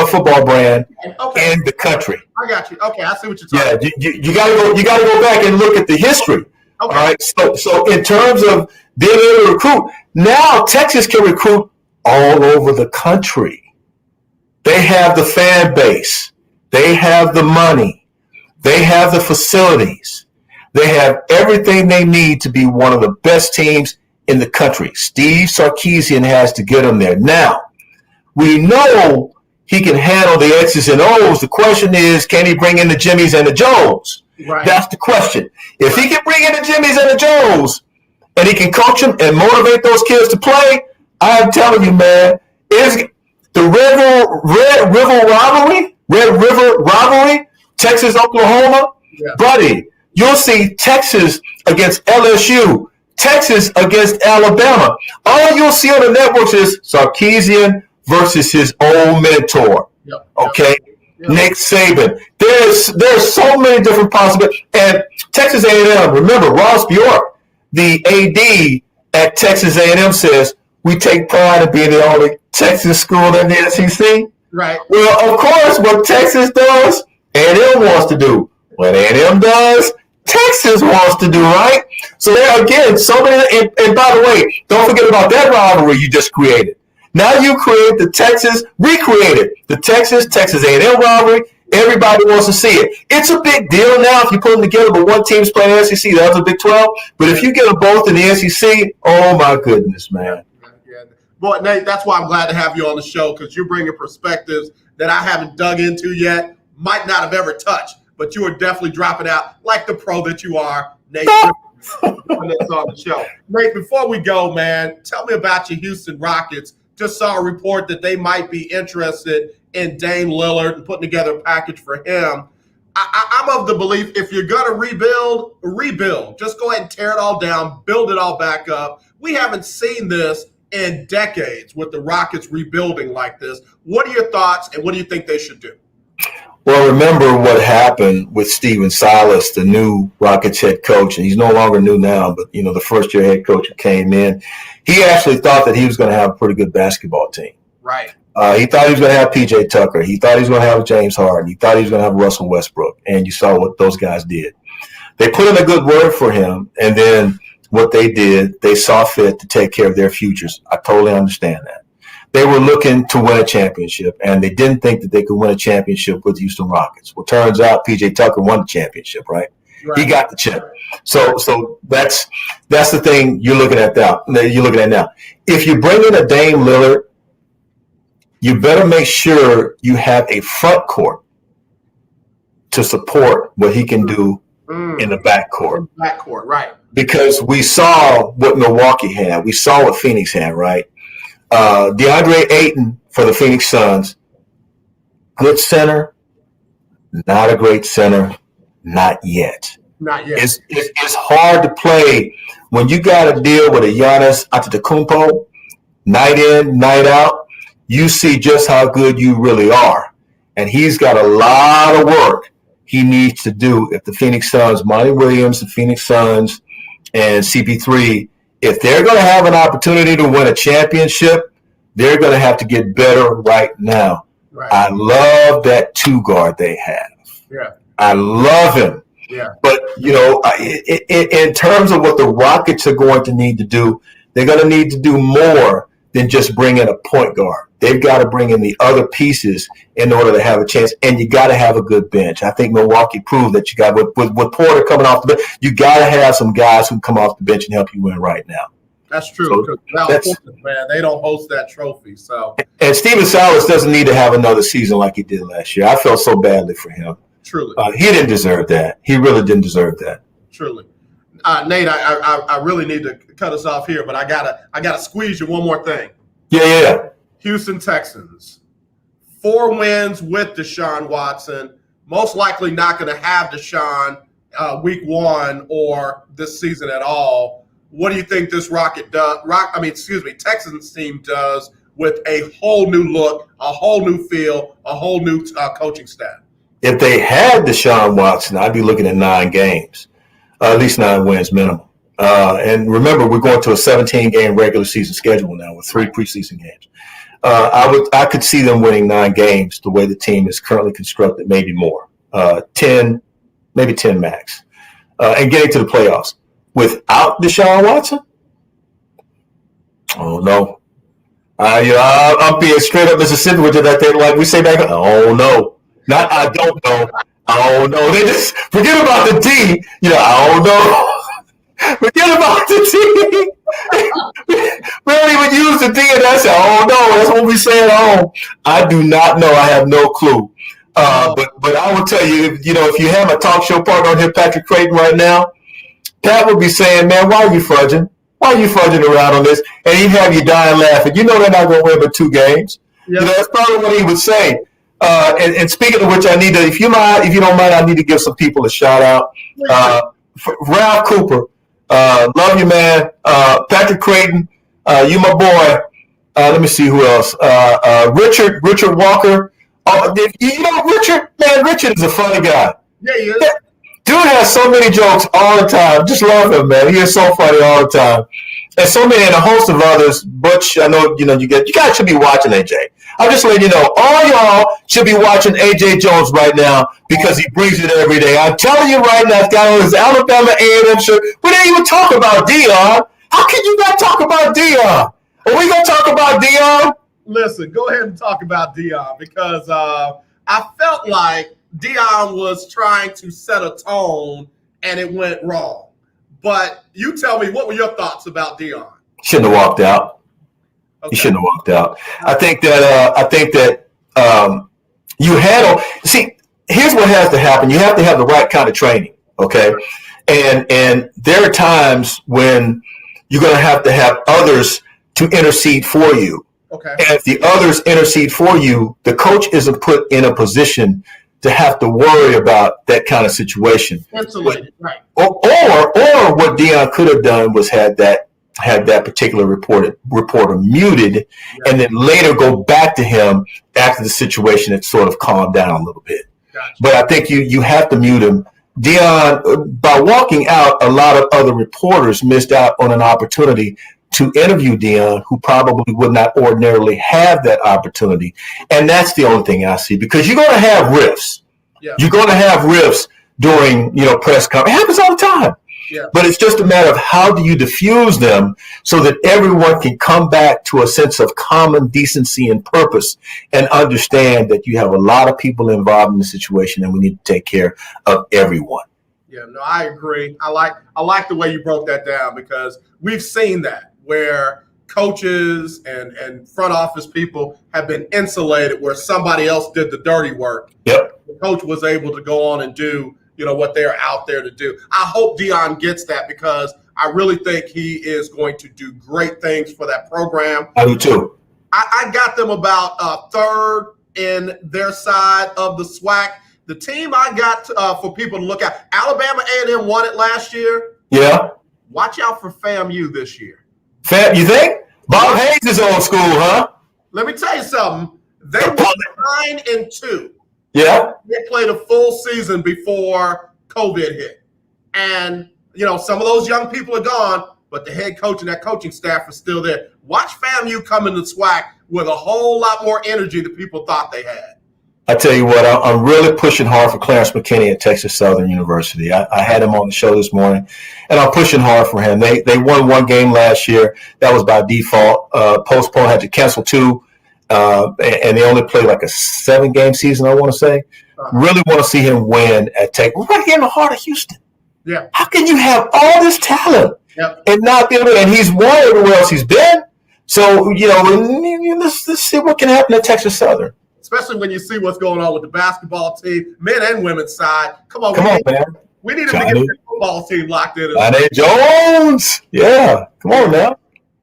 football brand in the country. I got you. Okay, I see what you're talking about. You gotta go back and look at the history. All right. So in terms of being able to recruit, now Texas can recruit all over the country. They have the fan base. They have the money. They have the facilities. They have everything they need to be one of the best teams in the country. Steve Sarkisian has to get them there. Now, we know he can handle the X's and O's. The question is, can he bring in the Jimmies and the Joes? Right. That's the question. If he can bring in the Jimmies and the Joes, and he can coach them and motivate those kids to play, I'm telling you, man, is the Red River rivalry, Texas, Oklahoma, buddy, you'll see Texas against LSU, Texas against Alabama. All you'll see on the networks is Sarkisian versus his old mentor. Okay? Nick Saban. There's so many different possibilities. And Texas A&M, remember, Ross Bjork, the AD at Texas A&M, says, we take pride in being the only Texas school in the SEC. Right. Well, of course, what Texas does, A&M wants to do. What A&M does, Texas wants to do, right? So there again, so many. And by the way, don't forget about that rivalry you just created. Now you recreated the Texas A&M rivalry. Everybody wants to see it. It's a big deal now if you put them together, but one team's playing the SEC, the other's Big 12. But if you get them both in the SEC, oh my goodness, man. Boy, Nate, that's why I'm glad to have you on the show, because you're bringing perspectives that I haven't dug into yet, might not have ever touched, but you are definitely dropping out like the pro that you are, Nate. When it's on the show. Nate, before we go, man, tell me about your Houston Rockets. Just saw a report that they might be interested in Dame Lillard and putting together a package for him. I'm of the belief if you're going to rebuild. Just go ahead and tear it all down, build it all back up. We haven't seen this in decades with the Rockets rebuilding like this. What are your thoughts, and what do you think they should do? Well, remember what happened with Steven Silas, the new Rockets head coach, and he's no longer new now, but, you know, the first-year head coach who came in, he actually thought that he was going to have a pretty good basketball team. Right. He thought he was going to have P.J. Tucker. He thought he was going to have James Harden. He thought he was going to have Russell Westbrook, and you saw what those guys did. They put in a good word for him, and then what they did, they saw fit to take care of their futures. I totally understand that. They were looking to win a championship, and they didn't think that they could win a championship with the Houston Rockets. Well, turns out P.J. Tucker won the championship, right? He got the chip. So that's the thing you're looking at now. If you bring in a Dame Lillard, you better make sure you have a front court to support what he can do in the backcourt. Backcourt, right. Because we saw what Milwaukee had. We saw what Phoenix had, right? DeAndre Ayton for the Phoenix Suns, good center, not a great center, not yet. Not yet. It's hard to play when you got to deal with a Giannis Antetokounmpo night in, night out. You see just how good you really are. And he's got a lot of work he needs to do if the Phoenix Suns, Monty Williams, the Phoenix Suns, and CP3, if they're going to have an opportunity to win a championship, they're going to have to get better right now. Right. I love that two guard they have. Yeah. I love him. Yeah. But, you know, in terms of what the Rockets are going to need to do, they're going to need to do more than just bring in a point guard. They've got to bring in the other pieces in order to have a chance, and you got to have a good bench. I think Milwaukee proved that you got with Porter coming off the bench, you got to have some guys who come off the bench and help you win right now. That's true. So man, they don't host that trophy. So and Steven Silas doesn't need to have another season like he did last year. I felt so badly for him. Truly, he didn't deserve that. He really didn't deserve that. Truly, Nate, I really need to cut us off here, but I gotta squeeze you one more thing. Yeah. Houston Texans, 4 wins with Deshaun Watson. Most likely not going to have Deshaun week 1 or this season at all. What do you think this Texans team does with a whole new look, a whole new feel, a whole new coaching staff. If they had Deshaun Watson, I'd be looking at 9 games, at least 9 wins minimum. And remember, we're going to a 17-game regular season schedule now with 3 preseason games. I could see them winning 9 games the way the team is currently constructed, maybe more, 10, maybe 10 max, and getting to the playoffs. Without Deshaun Watson, oh no, I'm being straight up Mississippi with that. Like we say back, oh no, not I don't know, oh no. They just forget about the D. I don't know. Forget about the D. We don't even use the D, and that's oh no. That's what we say at home. I do not know. I have no clue. But I will tell you, if you have a talk show partner on here, Patrick Creighton, right now, Pat would be saying, man, why are you fudging? Why are you fudging around on this? And he'd have you dying laughing. They're not going to win but 2 games. Yep. That's probably what he would say. And speaking of which, if you don't mind, I need to give some people a shout out. Ralph Cooper, love you, man. Patrick Creighton, you my boy. Let me see who else. Richard Walker. Richard is a funny guy. Yeah, he is. Dude has so many jokes all the time. Just love him, man. He is so funny all the time. And so many, and a host of others. Butch, I know, you guys should be watching AJ. I'm just letting you know, all y'all should be watching AJ Jones right now because he brings it every day. I'm telling you right now, this guy on his Alabama A&M shirt. We didn't even talk about Deion. How can you not talk about Deion? Are we going to talk about Deion? Listen, go ahead and talk about Deion because I felt like Deion was trying to set a tone and it went wrong. But you tell me, what were your thoughts about Deion? Shouldn't have walked out. Okay. He shouldn't have walked out. I think that you had see. Here's what has to happen. You have to have the right kind of training, okay? And there are times when you're going to have others to intercede for you. Okay. And if the others intercede for you, the coach isn't put in a position to have to worry about that kind of situation. Absolutely, right. Or what Deion could have done was had that particular reporter muted, and then later go back to him after the situation had sort of calmed down a little bit. Gotcha. But I think you have to mute him. Deion, by walking out, a lot of other reporters missed out on an opportunity to interview Deion, who probably would not ordinarily have that opportunity. And that's the only thing I see, because you're going to have riffs. Yeah. You're going to have riffs during, press conference. It happens all the time. Yeah. But it's just a matter of how do you diffuse them so that everyone can come back to a sense of common decency and purpose and understand that you have a lot of people involved in the situation and we need to take care of everyone. Yeah, no, I agree. I like the way you broke that down because we've seen that where coaches and front office people have been insulated where somebody else did the dirty work. Yep. The coach was able to go on and do what they're out there to do. I hope Deion gets that because I really think he is going to do great things for that program. I do too. I got them about third in their side of the SWAC. The team I got for people to look at, Alabama A&M won it last year. Yeah. Watch out for FAMU this year. You think? Bob Hayes is old school, huh? Let me tell you something. They won 9-2. Yeah. They played a full season before COVID hit. And, some of those young people are gone, but the head coach and that coaching staff are still there. Watch FAMU come into SWAC with a whole lot more energy than people thought they had. I tell you what, I'm really pushing hard for Clarence McKinney at Texas Southern University. I had him on the show this morning, and I'm pushing hard for him. They won 1 game last year. That was by default. Postponed, had to cancel 2, and they only played like a 7-game season, I want to say. Really want to see him win at Tech. We're right here in the heart of Houston. Yeah. How can you have all this talent and not be able to? And he's won everywhere else he's been. So, let's see what can happen at Texas Southern. Especially when you see what's going on with the basketball team, men and women's side. Come on, man. We need to get the football team locked in. Johnny Jones. Yeah. Come on now.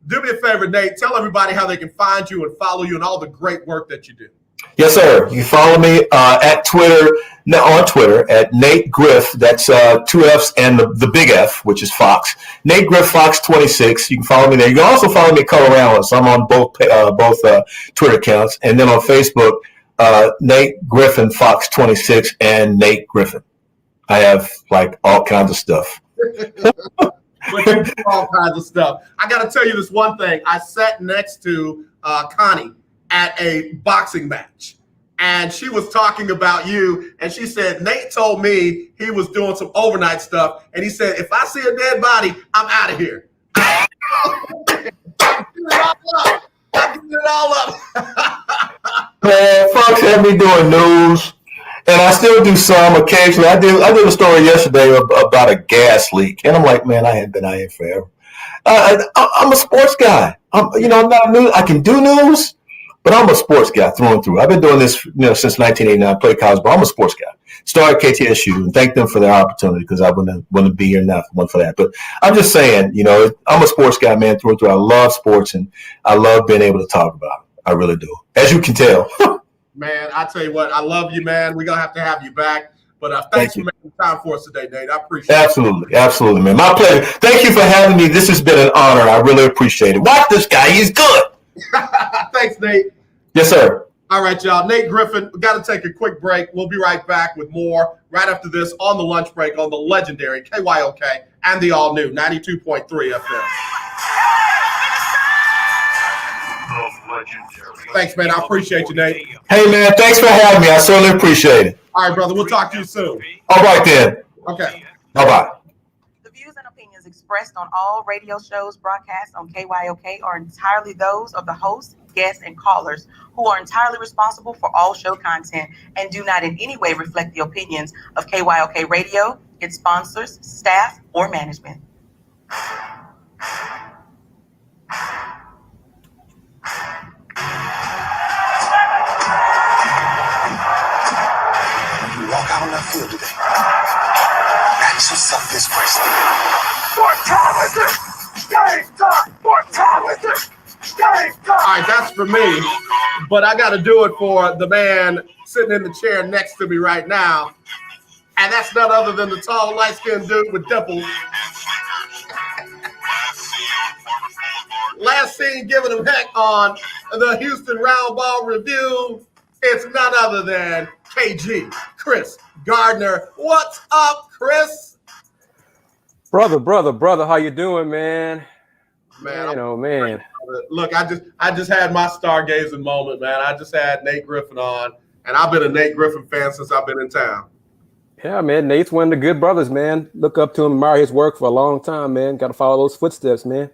Do me a favor, Nate. Tell everybody how they can find you and follow you and all the great work that you do. Yes, sir. You follow me at Twitter on Twitter at Nate Griff. That's 2 F's and the big F, which is Fox. Nate Griff Fox 26. You can follow me there. You can also follow me at Color Analyst. I'm on both Twitter accounts, and then on Facebook, Nate Griffin Fox 26 and Nate Griffin. I have like all kinds of stuff. All kinds of stuff. I got to tell you this one thing. I sat next to Connie at a boxing match, and she was talking about you, and she said, Nate told me he was doing some overnight stuff, and he said, if I see a dead body, I'm out of here. I'm giving it all up. Man, Fox had me doing news, and I still do some occasionally. I did a story yesterday about a gas leak, and I'm like, man, I hadn't been out here forever. I'm a sports guy. I'm not news. I can do news, but I'm a sports guy through and through. I've been doing this, since 1989. Played college ball. I'm a sports guy. Started KTSU, and thank them for their opportunity because I wouldn't be here now if it wasn't for that. But I'm just saying, I'm a sports guy, man, through and through. I love sports, and I love being able to talk about it. I really do, as you can tell. Man, I tell you what, I love you, man. We're going to have you back. But thanks for making time for us today, Nate. I appreciate it. Absolutely, man. My pleasure. Thank you for having me. This has been an honor. I really appreciate it. Watch this guy. He's good. Thanks, Nate. Yes, sir. All right, y'all. Nate Griffin, we got to take a quick break. We'll be right back with more right after this on the lunch break on the legendary KYOK and the all-new 92.3 FM. Thanks, man. I appreciate you, Nate. Hey, man. Thanks for having me. I certainly appreciate it. All right, brother. We'll talk to you soon. All right, then. Okay. Bye-bye. The views and opinions expressed on all radio shows broadcast on KYOK are entirely those of the host, guests, and callers who are entirely responsible for all show content and do not in any way reflect the opinions of KYOK Radio, its sponsors, staff, or management. Walk out on that field today. Ask yourself this question. What time is it? Game time! What time is it? Game time! All right, that's for me. But I got to do it for the man sitting in the chair next to me right now. And that's none other than the tall, light-skinned dude with dimples. Last seen giving him heck on the Houston Roundball Review. It's none other than KG, Kris, Gardner. What's up, Kris? Brother, how you doing, man? Man, Look, I just had my stargazing moment, man. I just had Nate Griffin on, and I've been a Nate Griffin fan since I've been in town. Yeah, man, Nate's one of the good brothers, man. Look up to him, admire his work for a long time, man. Got to follow those footsteps, man.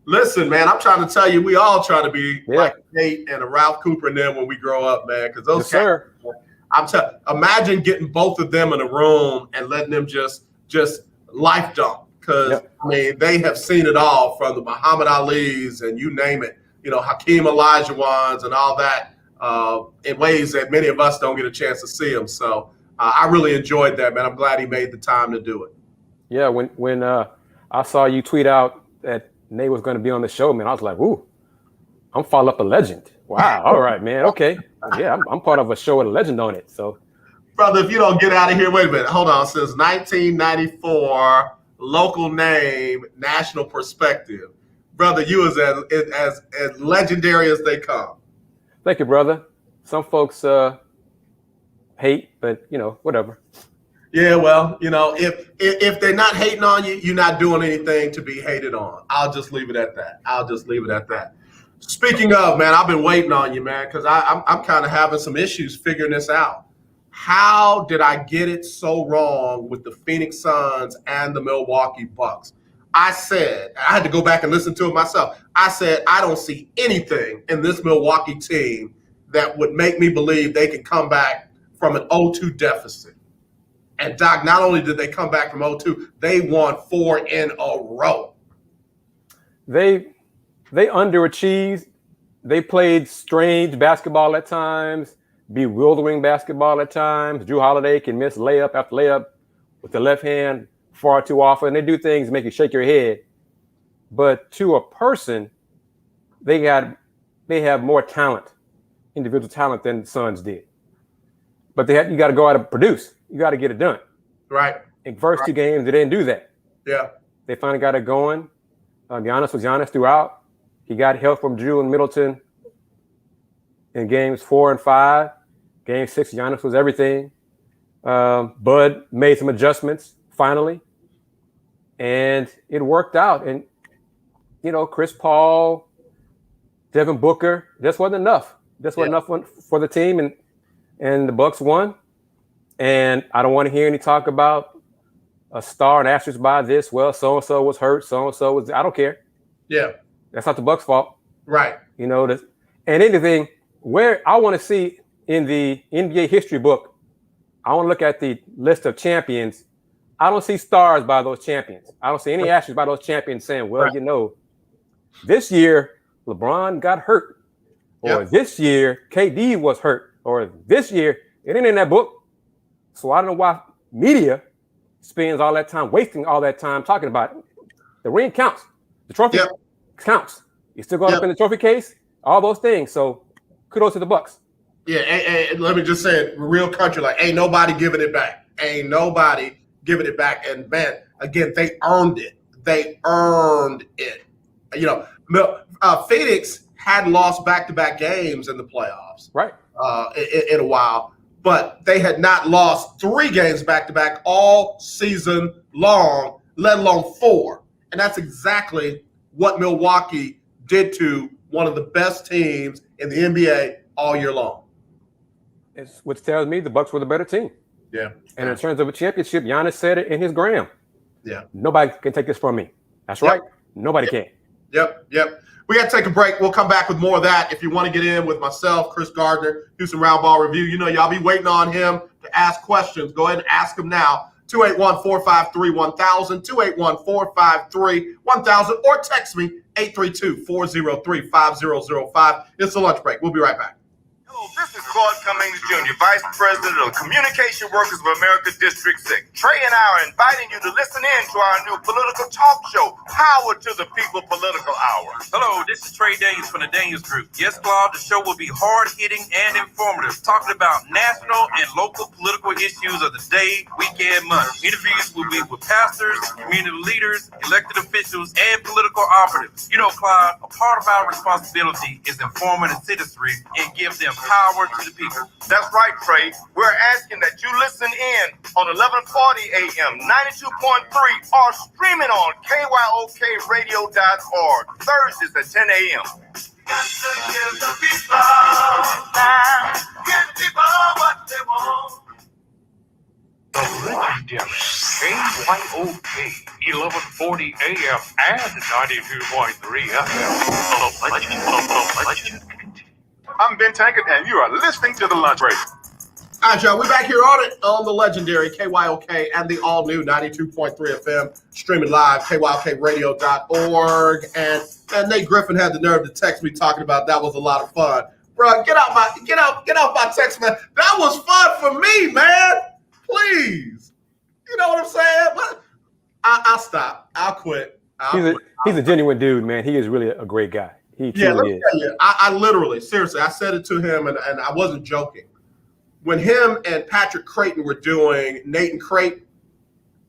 Listen, man, I'm trying to tell you, we all try to be like Nate and a Ralph Cooper and them when we grow up, man. Because those imagine getting both of them in a room and letting them just life dump. Because I mean, they have seen it all from the Muhammad Ali's and you name it, Hakeem Olajuwons and all that in ways that many of us don't get a chance to see them. So I really enjoyed that, man. I'm glad he made the time to do it. Yeah, when I saw you tweet out that Nate was going to be on the show, man, I was like, ooh, I'm following up a legend. Wow. All right, man. Okay. Yeah, I'm part of a show with a legend on it. So, brother, if you don't get out of here, wait a minute. Hold on. Since 1994, local name, national perspective. Brother, you is as legendary as they come. Thank you, brother. Some folks hate, but, whatever. Yeah, well, if they're not hating on you, you're not doing anything to be hated on. I'll just leave it at that. Speaking of, man, I've been waiting on you, man, because I'm kind of having some issues figuring this out. How did I get it so wrong with the Phoenix Suns and the Milwaukee Bucks? I said, I had to go back and listen to it myself. I said, I don't see anything in this Milwaukee team that would make me believe they can come back from an 0-2 deficit. And Doc, not only did they come back from 0-2, they won 4 in a row. They underachieved. They played strange basketball at times, bewildering basketball at times. Drew Holiday can miss layup after layup with the left hand far too often. They do things to make you shake your head. But to a person, they have more talent, individual talent, than the Suns did. But you got to go out and produce. You got to get it done. Right. In first two games, they didn't do that. Yeah. They finally got it going. Giannis was Giannis throughout. He got help from Drew and Middleton in games 4 and 5. Game 6, Giannis was everything. Bud made some adjustments finally, and it worked out. And Chris Paul, Devin Booker, this wasn't enough. This wasn't enough for the team, and the Bucks won. And I don't want to hear any talk about a star and asterisk by this. Well, so and so was hurt. So and so was. I don't care. Yeah, that's not the Bucks' fault. Right. And anything where I want to see in the NBA history book, I want to look at the list of champions. I don't see stars by those champions. I don't see any asterisks by those champions saying, well, this year LeBron got hurt, or this year KD was hurt, or this year it ain't in that book. So I don't know why media spends all that time, wasting all that time talking about it. The ring counts. The trophy counts. You still go up in the trophy case, all those things. So kudos to the Bucks. Yeah, and let me just say it, real country, like, ain't nobody giving it back. Ain't nobody giving it back. And, man, again, they earned it. They earned it. Phoenix had lost back-to-back games in the playoffs. Right. In a while. But they had not lost 3 games back-to-back all season long, let alone 4. And that's exactly what Milwaukee did to one of the best teams in the NBA all year long. Which tells me the Bucks were the better team. Yeah. And in terms of a championship, Giannis said it in his gram. Yeah. Nobody can take this from me. That's right. Nobody can. Yep. We got to take a break. We'll come back with more of that. If you want to get in with myself, Kris Gardner, do some Roundball review. Y'all be waiting on him to ask questions. Go ahead and ask him now. 281-453-1000, 281-453-1000, or text me 832-403-5005. It's a lunch break. We'll be right back. Hello, this is Claude Cummings Jr., Vice President of Communication Workers of America District 6. Trey and I are inviting you to listen in to our new political talk show, Power to the People Political Hour. Hello, this is Trey Daniels from the Daniels Group. Yes, Claude, the show will be hard-hitting and informative, talking about national and local political issues of the day, week, and month. Interviews will be with pastors, community leaders, elected officials, and political operatives. Claude, a part of our responsibility is informing the citizenry and give them power to the people. That's right, Trey. We're asking that you listen in on 1140 AM, 92.3, or streaming on KYOKradio.org, Thursdays at 10 a.m. Got to give the people now. Give the people what they want. The legendary KYOK, 1140 AM and 92.3 FM. The legend. I'm Ben Tankard, and you are listening to The Lunch Break. All right, y'all. We're back here on the legendary KYOK and the all-new 92.3 FM, streaming live, KYOKradio.org. And Nate Griffin had the nerve to text me talking about that was a lot of fun. Bro, get off my text, man. That was fun for me, man. Please. You know what I'm saying? I'll stop. I'll quit. He's a genuine dude, man. He is really a great guy. He truly is. Tell you, I literally, seriously, I said it to him, and I wasn't joking. When him and Patrick Creighton were doing Nate and Crate,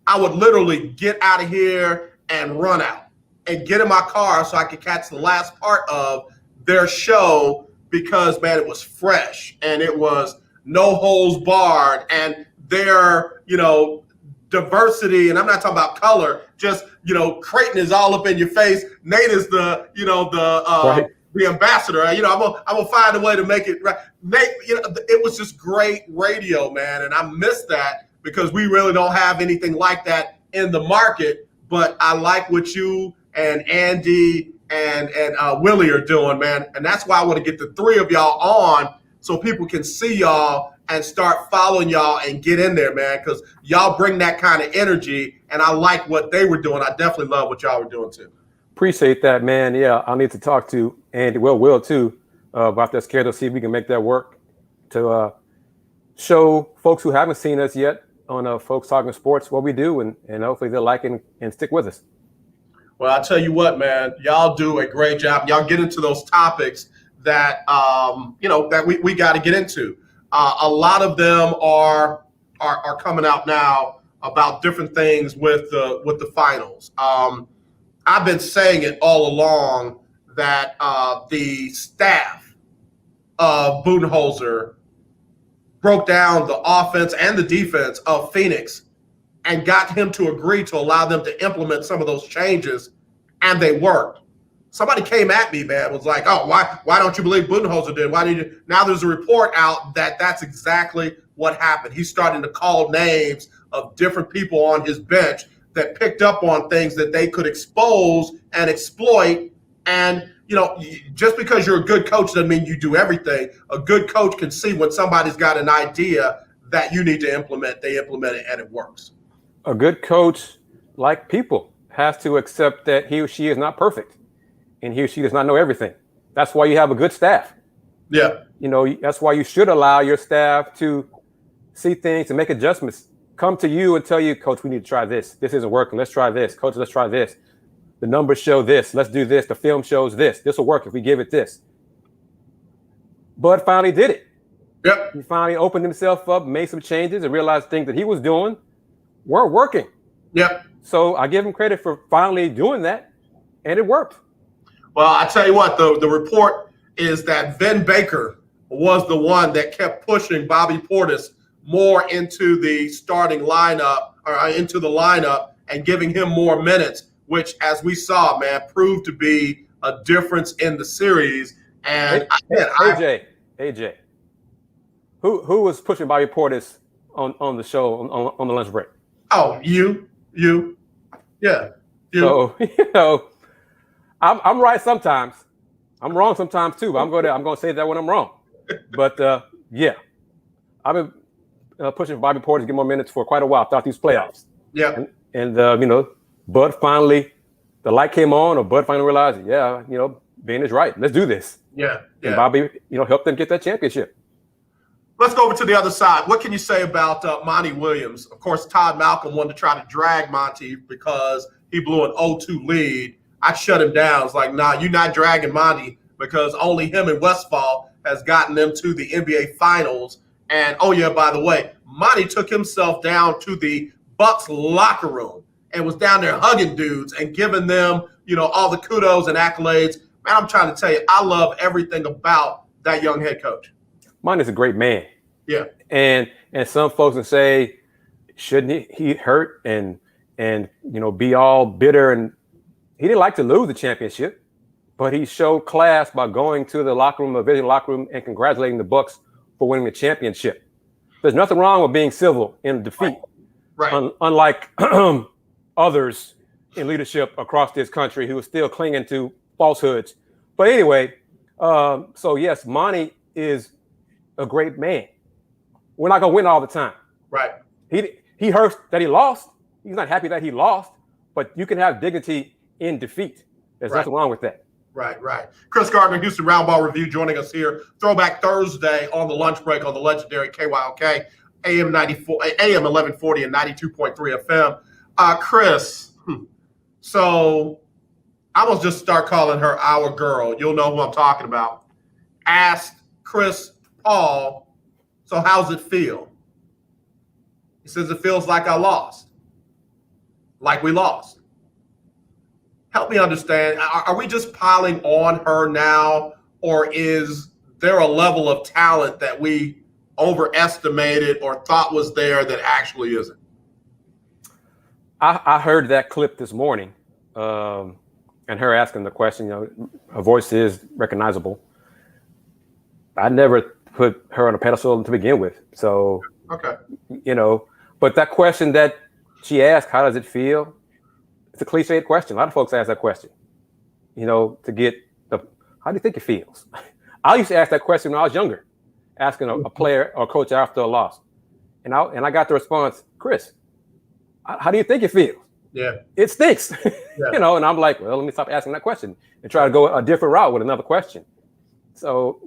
I would literally get out of here and run out and get in my car so I could catch the last part of their show because, man, it was fresh and it was no holds barred, and their, diversity, and I'm not talking about color, just, Creighton is all up in your face. Nate is the ambassador. I'm gonna find a way to make it right. Nate, it was just great radio, man, and I miss that because we really don't have anything like that in the market. But I like what you and Andy and Willie are doing, man, and that's why I want to get the 3 of y'all on so people can see y'all and start following y'all and get in there, man, because y'all bring that kind of energy, and I like what they were doing. I definitely love what y'all were doing, too. Appreciate that, man. Yeah, I need to talk to Andy, Will, too, about that schedule, see if we can make that work to show folks who haven't seen us yet on Folks Talking Sports what we do, and hopefully they'll like it and stick with us. Well, I'll tell you what, man, y'all do a great job. Y'all get into those topics that, that we got to get into. A lot of them are coming out now about different things with the finals. I've been saying it all along that the staff of Budenholzer broke down the offense and the defense of Phoenix and got him to agree to allow them to implement some of those changes, and they worked. Somebody came at me, man, was like, oh, why don't you believe Budenholzer did? Why did you? Now there's a report out that that's exactly what happened. He's starting to call names of different people on his bench that picked up on things that they could expose and exploit. And, just because you're a good coach doesn't mean you do everything. A good coach can see when somebody's got an idea that you need to implement, they implement it and it works. A good coach, like people, has to accept that he or she is not perfect and he or she does not know everything. That's why you have a good staff. Yeah. That's why you should allow your staff to see things and make adjustments. Come to you and tell you, Coach, we need to try this. This isn't working. Let's try this. Coach, let's try this. The numbers show this. Let's do this. The film shows this. This will work if we give it this. Bud finally did it. Yep. He finally opened himself up, made some changes, and realized things that he was doing weren't working. Yep. So I give him credit for finally doing that, and it worked. Well, I tell you what, the report is that Vin Baker was the one that kept pushing Bobby Portis more into the starting lineup or into the lineup and giving him more minutes, which, as we saw, man, proved to be a difference in the series. And AJ, who was pushing Bobby Portis on the show on the lunch break? Oh, you, yeah. You. So, I'm right sometimes. I'm wrong sometimes too. But I'm going to say that when I'm wrong. But yeah, I've been pushing Bobby Portis to get more minutes for quite a while throughout these playoffs. Yeah. And Bud finally, the light came on, or Bud finally realized, Ben is right. Let's do this. Yeah. And Bobby, helped them get that championship. Let's go over to the other side. What can you say about Monty Williams? Of course, Todd Malcolm wanted to try to drag Monty because he blew an 0-2 lead. I shut him down. It's like, nah, you're not dragging Monty because only him and Westphal has gotten them to the NBA Finals. And, oh, yeah, by the way, Monty took himself down to the Bucks locker room and was down there hugging dudes and giving them, all the kudos and accolades. Man, I'm trying to tell you, I love everything about that young head coach. Monty's a great man. Yeah. And some folks would say, shouldn't he hurt and be all bitter? And he didn't like to lose the championship, but he showed class by going to the locker room, and congratulating the Bucks for winning the championship. There's nothing wrong with being civil in defeat. Right. Unlike others in leadership across this country who are still clinging to falsehoods. But anyway, so yes, Monty is a great man. We're not gonna win all the time. Right. He hurts that he lost. He's not happy that he lost, but you can have dignity in defeat. There's nothing wrong with that. Right. Kris Gardner, Houston Roundball Review, joining us here. Throwback Thursday on the lunch break on the legendary KYOK, AM 1140 and 92.3 FM. Kris, so I will just start calling her our girl. You'll know who I'm talking about. Asked Chris Paul, so how's it feel? He says it feels like I lost. Like we lost. Help me understand. Are we just piling on her now, or is there a level of talent that we overestimated or thought was there that actually isn't? I heard that clip this morning, and her asking the question. Her voice is recognizable. I never put her on a pedestal to begin with. So, okay, but that question that she asked, how does it feel? It's a cliched question. A lot of folks ask that question, to get how do you think it feels? I used to ask that question when I was younger, asking a player or coach after a loss. And I got the response, Kris, how do you think it feels? Yeah. It stinks. Yeah. And I'm like, well, let me stop asking that question and try to go a different route with another question. So,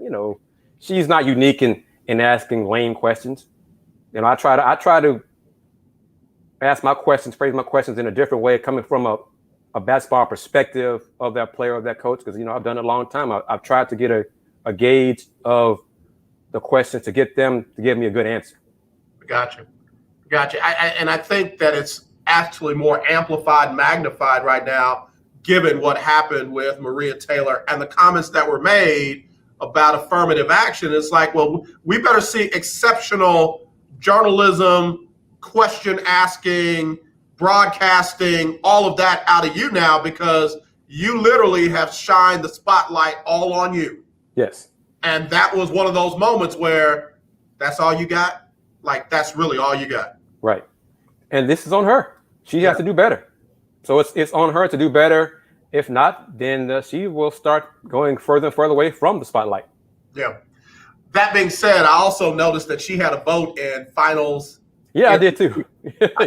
she's not unique in asking lame questions. I try to ask my questions, phrase my questions in a different way, coming from a basketball perspective of that player, of that coach, because I've done it a long time. I've tried to get a gauge of the questions to get them to give me a good answer. Gotcha. And I think that it's actually more amplified, magnified right now, given what happened with Maria Taylor and the comments that were made about affirmative action. It's like, well, we better see exceptional journalism, question asking, broadcasting, all of that out of you now, because you literally have shined the spotlight all on you. Yes. And that was one of those moments where that's all you got. Like, that's really all you got. Right. And this is on her. She has to do better. So it's on her to do better. If not, then she will start going further and further away from the spotlight. Yeah. That being said, I also noticed that she had a vote in finals. Yeah, I did too.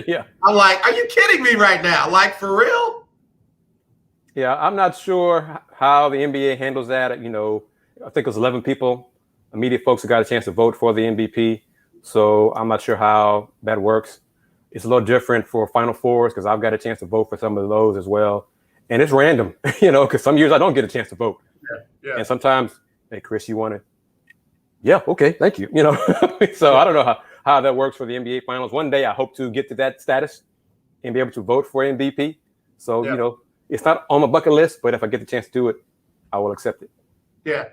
Yeah. I'm like, are you kidding me right now? Like, for real? Yeah, I'm not sure how the NBA handles that. You know, I think it was 11 people, media folks, who got a chance to vote for the MVP. So I'm not sure how that works. It's a little different for Final Fours because I've got a chance to vote for some of those as well. And it's random, you know, because some years I don't get a chance to vote. Yeah. And sometimes, hey, Kris, you want to? Yeah, okay, thank you. You know, so I don't know how that works for the NBA Finals. One day I hope to get to that status and be able to vote for MVP. So, you know, it's not on my bucket list, but if I get the chance to do it, I will accept it. Yeah.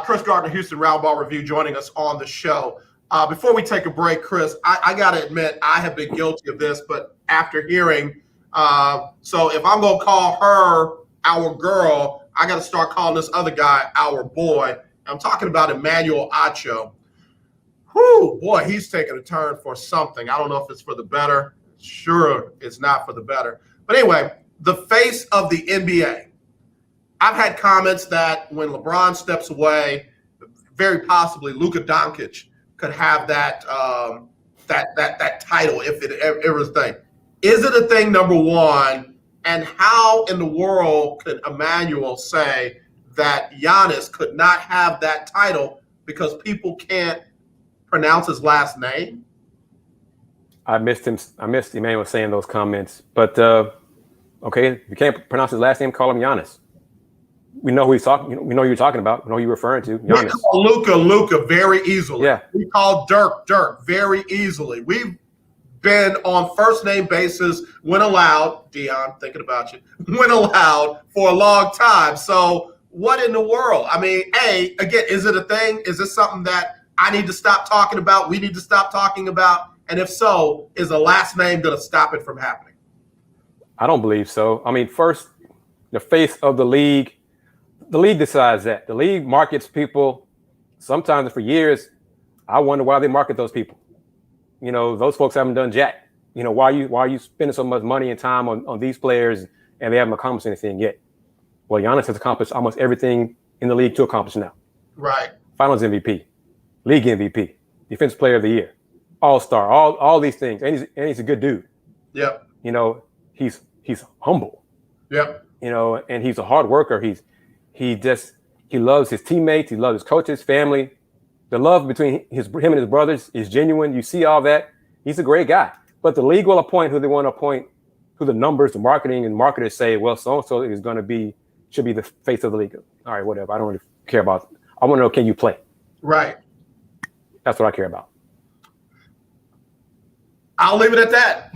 Kris Gardner, Houston Roundball Review, joining us on the show. Before we take a break, Kris, I got to admit, I have been guilty of this, but after hearing, so if I'm going to call her our girl, I got to start calling this other guy our boy. I'm talking about Emmanuel Acho. Whew, boy, he's taking a turn for something. I don't know if it's for the better. Sure, it's not for the better. But anyway, the face of the NBA. I've had comments that when LeBron steps away, very possibly Luka Doncic could have that that title if it ever was a thing. Is it a thing, number one? And how in the world could Emmanuel say that Giannis could not have that title because people can't pronounce his last name? I missed Emmanuel saying those comments. But okay, if you can't pronounce his last name, call him Giannis. We know who he's talking. We know who you're talking about. We know who you're referring to. Giannis. We call Luka very easily. Yeah. We call Dirk very easily. We've been on first name basis when allowed. Dion, thinking about you. When allowed for a long time. So what in the world? I mean, again, is it a thing? Is this something that I need to stop talking about? We need to stop talking about? And if so, is the last name going to stop it from happening? I don't believe so. I mean, first, the face of the league decides that. The league markets people. Sometimes for years, I wonder why they market those people. You know, those folks haven't done jack. You know, why are you spending so much money and time on these players and they haven't accomplished anything yet? Well, Giannis has accomplished almost everything in the league to accomplish now. Right. Finals MVP, league MVP, defensive player of the year, all-star, all these things. And he's a good dude. Yep. You know, he's humble. Yep. You know, and he's a hard worker. He loves his teammates. He loves his coaches, family. The love between him and his brothers is genuine. You see all that. He's a great guy. But the league will appoint who they want to appoint, who the numbers, the marketing, and marketers say, well, so-and-so is going to be, should be the face of the league. All right, whatever. I don't really care about it. I want to know, can you play? Right. That's what I care about. I'll leave it at that.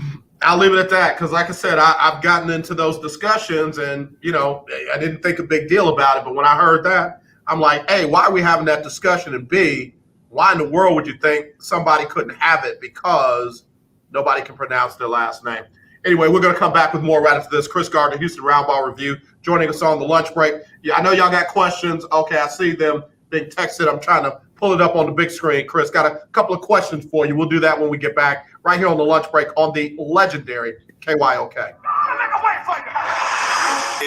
Because like I said, I've gotten into those discussions and, you know, I didn't think a big deal about it. But when I heard that, I'm like, A, why are we having that discussion? And B, why in the world would you think somebody couldn't have it because nobody can pronounce their last name? Anyway, we're going to come back with more right after this. Kris Gardner, Houston Roundball Review, joining us on the lunch break. Yeah, I know y'all got questions. Okay, I see them being texted. I'm trying to pull it up on the big screen. Kris, got a couple of questions for you. We'll do that when we get back right here on the lunch break on the legendary KYOK.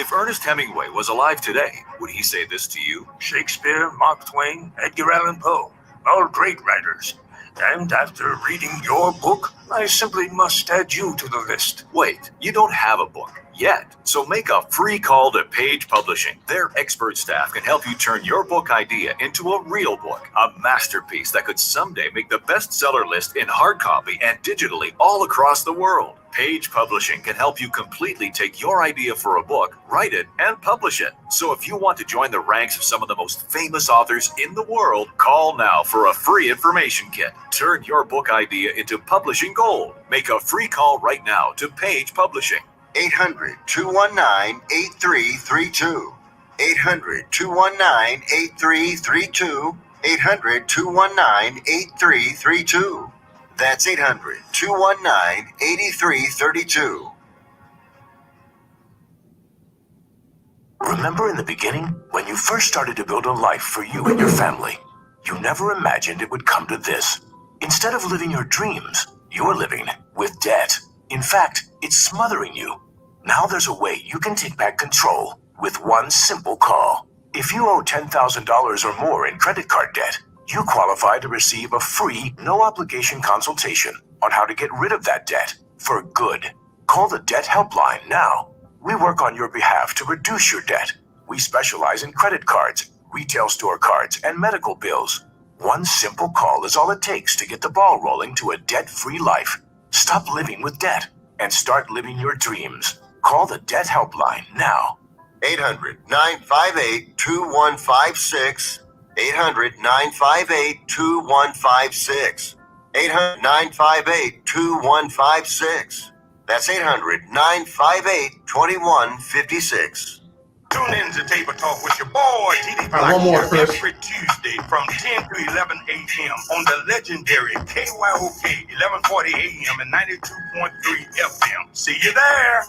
If Ernest Hemingway was alive today, would he say this to you? Shakespeare, Mark Twain, Edgar Allan Poe, all great writers. And after reading your book, I simply must add you to the list. Wait, you don't have a book yet. So make a free call to Page Publishing. Their expert staff can help you turn your book idea into a real book, a masterpiece that could someday make the bestseller list in hard copy and digitally all across the world. Page Publishing can help you completely take your idea for a book, write it, and publish it. So if you want to join the ranks of some of the most famous authors in the world, call now for a free information kit. Turn your book idea into publishing gold. Make a free call right now to Page Publishing. 800-219-8332. 800-219-8332. 800-219-8332. That's 800-219-8332. Remember in the beginning, when you first started to build a life for you and your family, you never imagined it would come to this. Instead of living your dreams, you're living with debt. In fact, it's smothering you. Now there's a way you can take back control with one simple call. If you owe $10,000 or more in credit card debt, you qualify to receive a free, no-obligation consultation on how to get rid of that debt for good. Call the Debt Helpline now. We work on your behalf to reduce your debt. We specialize in credit cards, retail store cards, and medical bills. One simple call is all it takes to get the ball rolling to a debt-free life. Stop living with debt and start living your dreams. Call the Debt Helpline now. 800-958-2156. 800-958-2156. 800-958-2156. That's 800-958-2156. Tune in to Table Talk with your boy, TD Black, one more, Kris. every Tuesday from 10 to 11 a.m. on the legendary KYOK 1140 a.m. and 92.3 FM. See you there.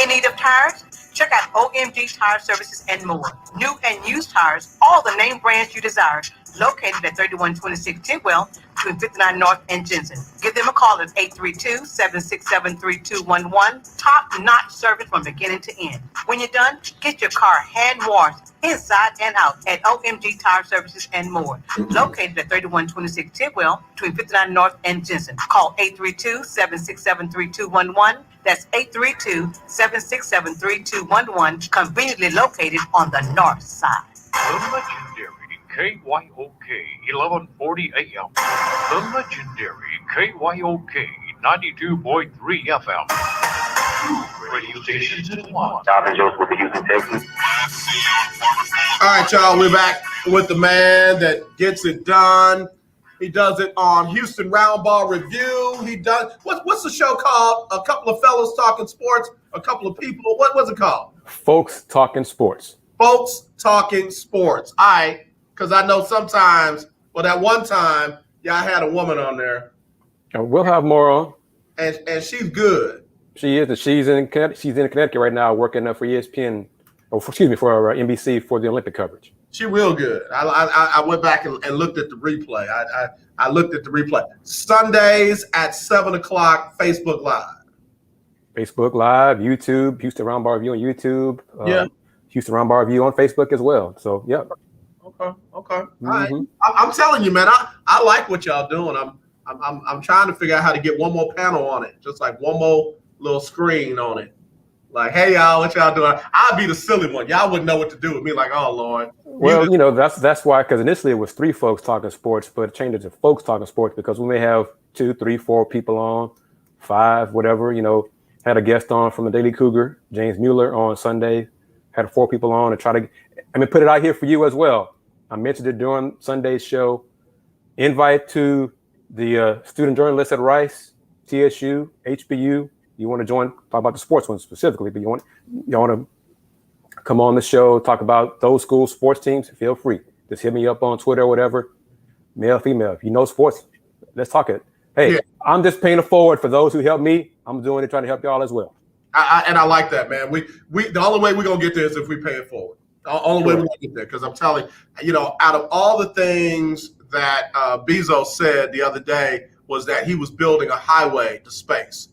In need of tires? Check out OMG Tire Services and more. New and used tires, all the name brands you desire. Located at 3126 Tidwell, between 59 North and Jensen. Give them a call at 832-767-3211. Top-notch service from beginning to end. When you're done, get your car hand-washed inside and out at OMG Tire Services and more. Located at 3126 Tidwell, between 59 North and Jensen. Call 832-767-3211. That's 832-767-3211. Conveniently located on the north side. The legendary KYOK 1140 AM. The legendary KYOK 92.3 FM. Two radio stations in one. All right, y'all, we're back with the man that gets it done. He does it on Houston Roundball Review. He does what's the show called? A couple of fellas talking sports. A couple of people. What was it called? Folks Talking Sports. Folks Talking Sports. All right, because I know sometimes. Well, that one time, y'all had a woman on there, And we'll have more on. and she's good. She is. She's in Connecticut right now, working for ESPN. For NBC for the Olympic coverage. She real good. I went back and looked at the replay. I looked at the replay. Sundays at 7:00, Facebook Live. Facebook Live, YouTube, Houston Roundball Review on YouTube. Houston Roundball Review on Facebook as well. So, yeah. Okay. All right. I'm telling you, man. I like what y'all doing. I'm trying to figure out how to get one more panel on it, just like one more little screen on it. Like, hey, y'all, what y'all doing? I'll be the silly one. Y'all wouldn't know what to do with me. Like, oh, Lord. Well, that's why, because initially it was 3 folks talking sports, but it changed to folks talking sports because we may have 2, 3, 4 people on, 5, whatever. Had a guest on from the Daily Cougar, James Mueller, on Sunday. Had 4 people on to try to, put it out here for you as well. I mentioned it during Sunday's show. Invite to the student journalists at Rice, TSU, HBU. You want to join, talk about the sports one specifically, but you want to come on the show, talk about those school sports teams, feel free. Just hit me up on Twitter or whatever, male, female. If you know sports, let's talk it. Hey, yeah. I'm just paying it forward for those who help me. I'm doing it, trying to help y'all as well. And I like that, man. We the only way we're going to get there is if we pay it forward. The only way we're going to get there, because I'm telling you, out of all the things that Bezos said the other day was that he was building a highway to space.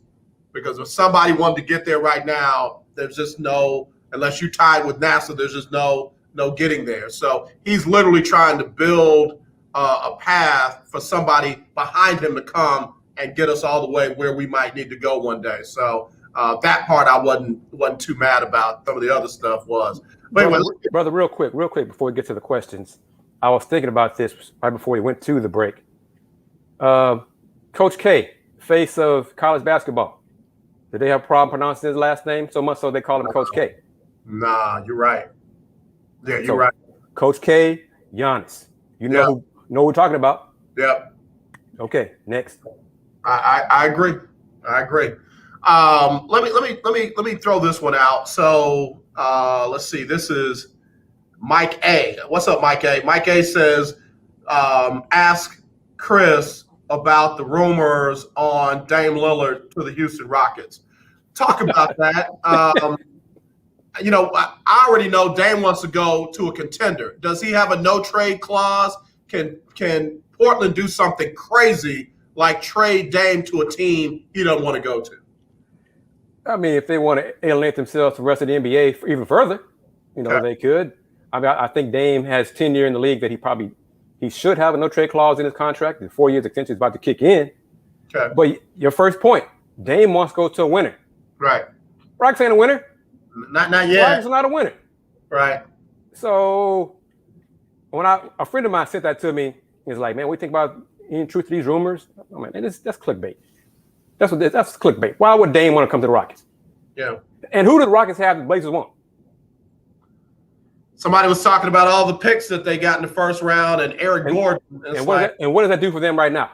Because if somebody wanted to get there right now, there's just no, unless you tied with NASA, there's just no getting there. So he's literally trying to build a path for somebody behind him to come and get us all the way where we might need to go one day. So that part I wasn't too mad about. Some of the other stuff was. But brother, real quick, before we get to the questions, I was thinking about this right before we went to the break. Coach K, face of college basketball. Did they have a problem pronouncing his last name so much so they call him Coach K? Nah, you're right. Yeah, you're right. Coach K, Giannis. You know who we're talking about. Yep. Okay, next. I agree. I agree. Let me throw this one out. So let's see. This is Mike A. What's up, Mike A? Mike A says, ask Kris about the rumors on Dame Lillard to the Houston Rockets. Talk about that. You know, I already know Dame wants to go to a contender. Does he have a no trade clause? Can Portland do something crazy like trade Dame to a team he don't want to go to? I mean, if they want to alienate themselves from the rest of the NBA even further, they could. I mean, I think Dame has tenure in the league that he should have a no trade clause in his contract. The 4 years extension is about to kick in. Okay. But your first point, Dame wants to go to a winner. Right. Rockets ain't a winner. Not yet. Rockets are not a winner. Right. So when a friend of mine sent that to me, he's like, "Man, we think about any truth to these rumors." I'm like, "Man, that's clickbait. That's clickbait. Why would Dame want to come to the Rockets?" Yeah. And who do the Rockets have the Blazers want? Somebody was talking about all the picks that they got in the first round and Eric Gordon. And what does that do for them right now?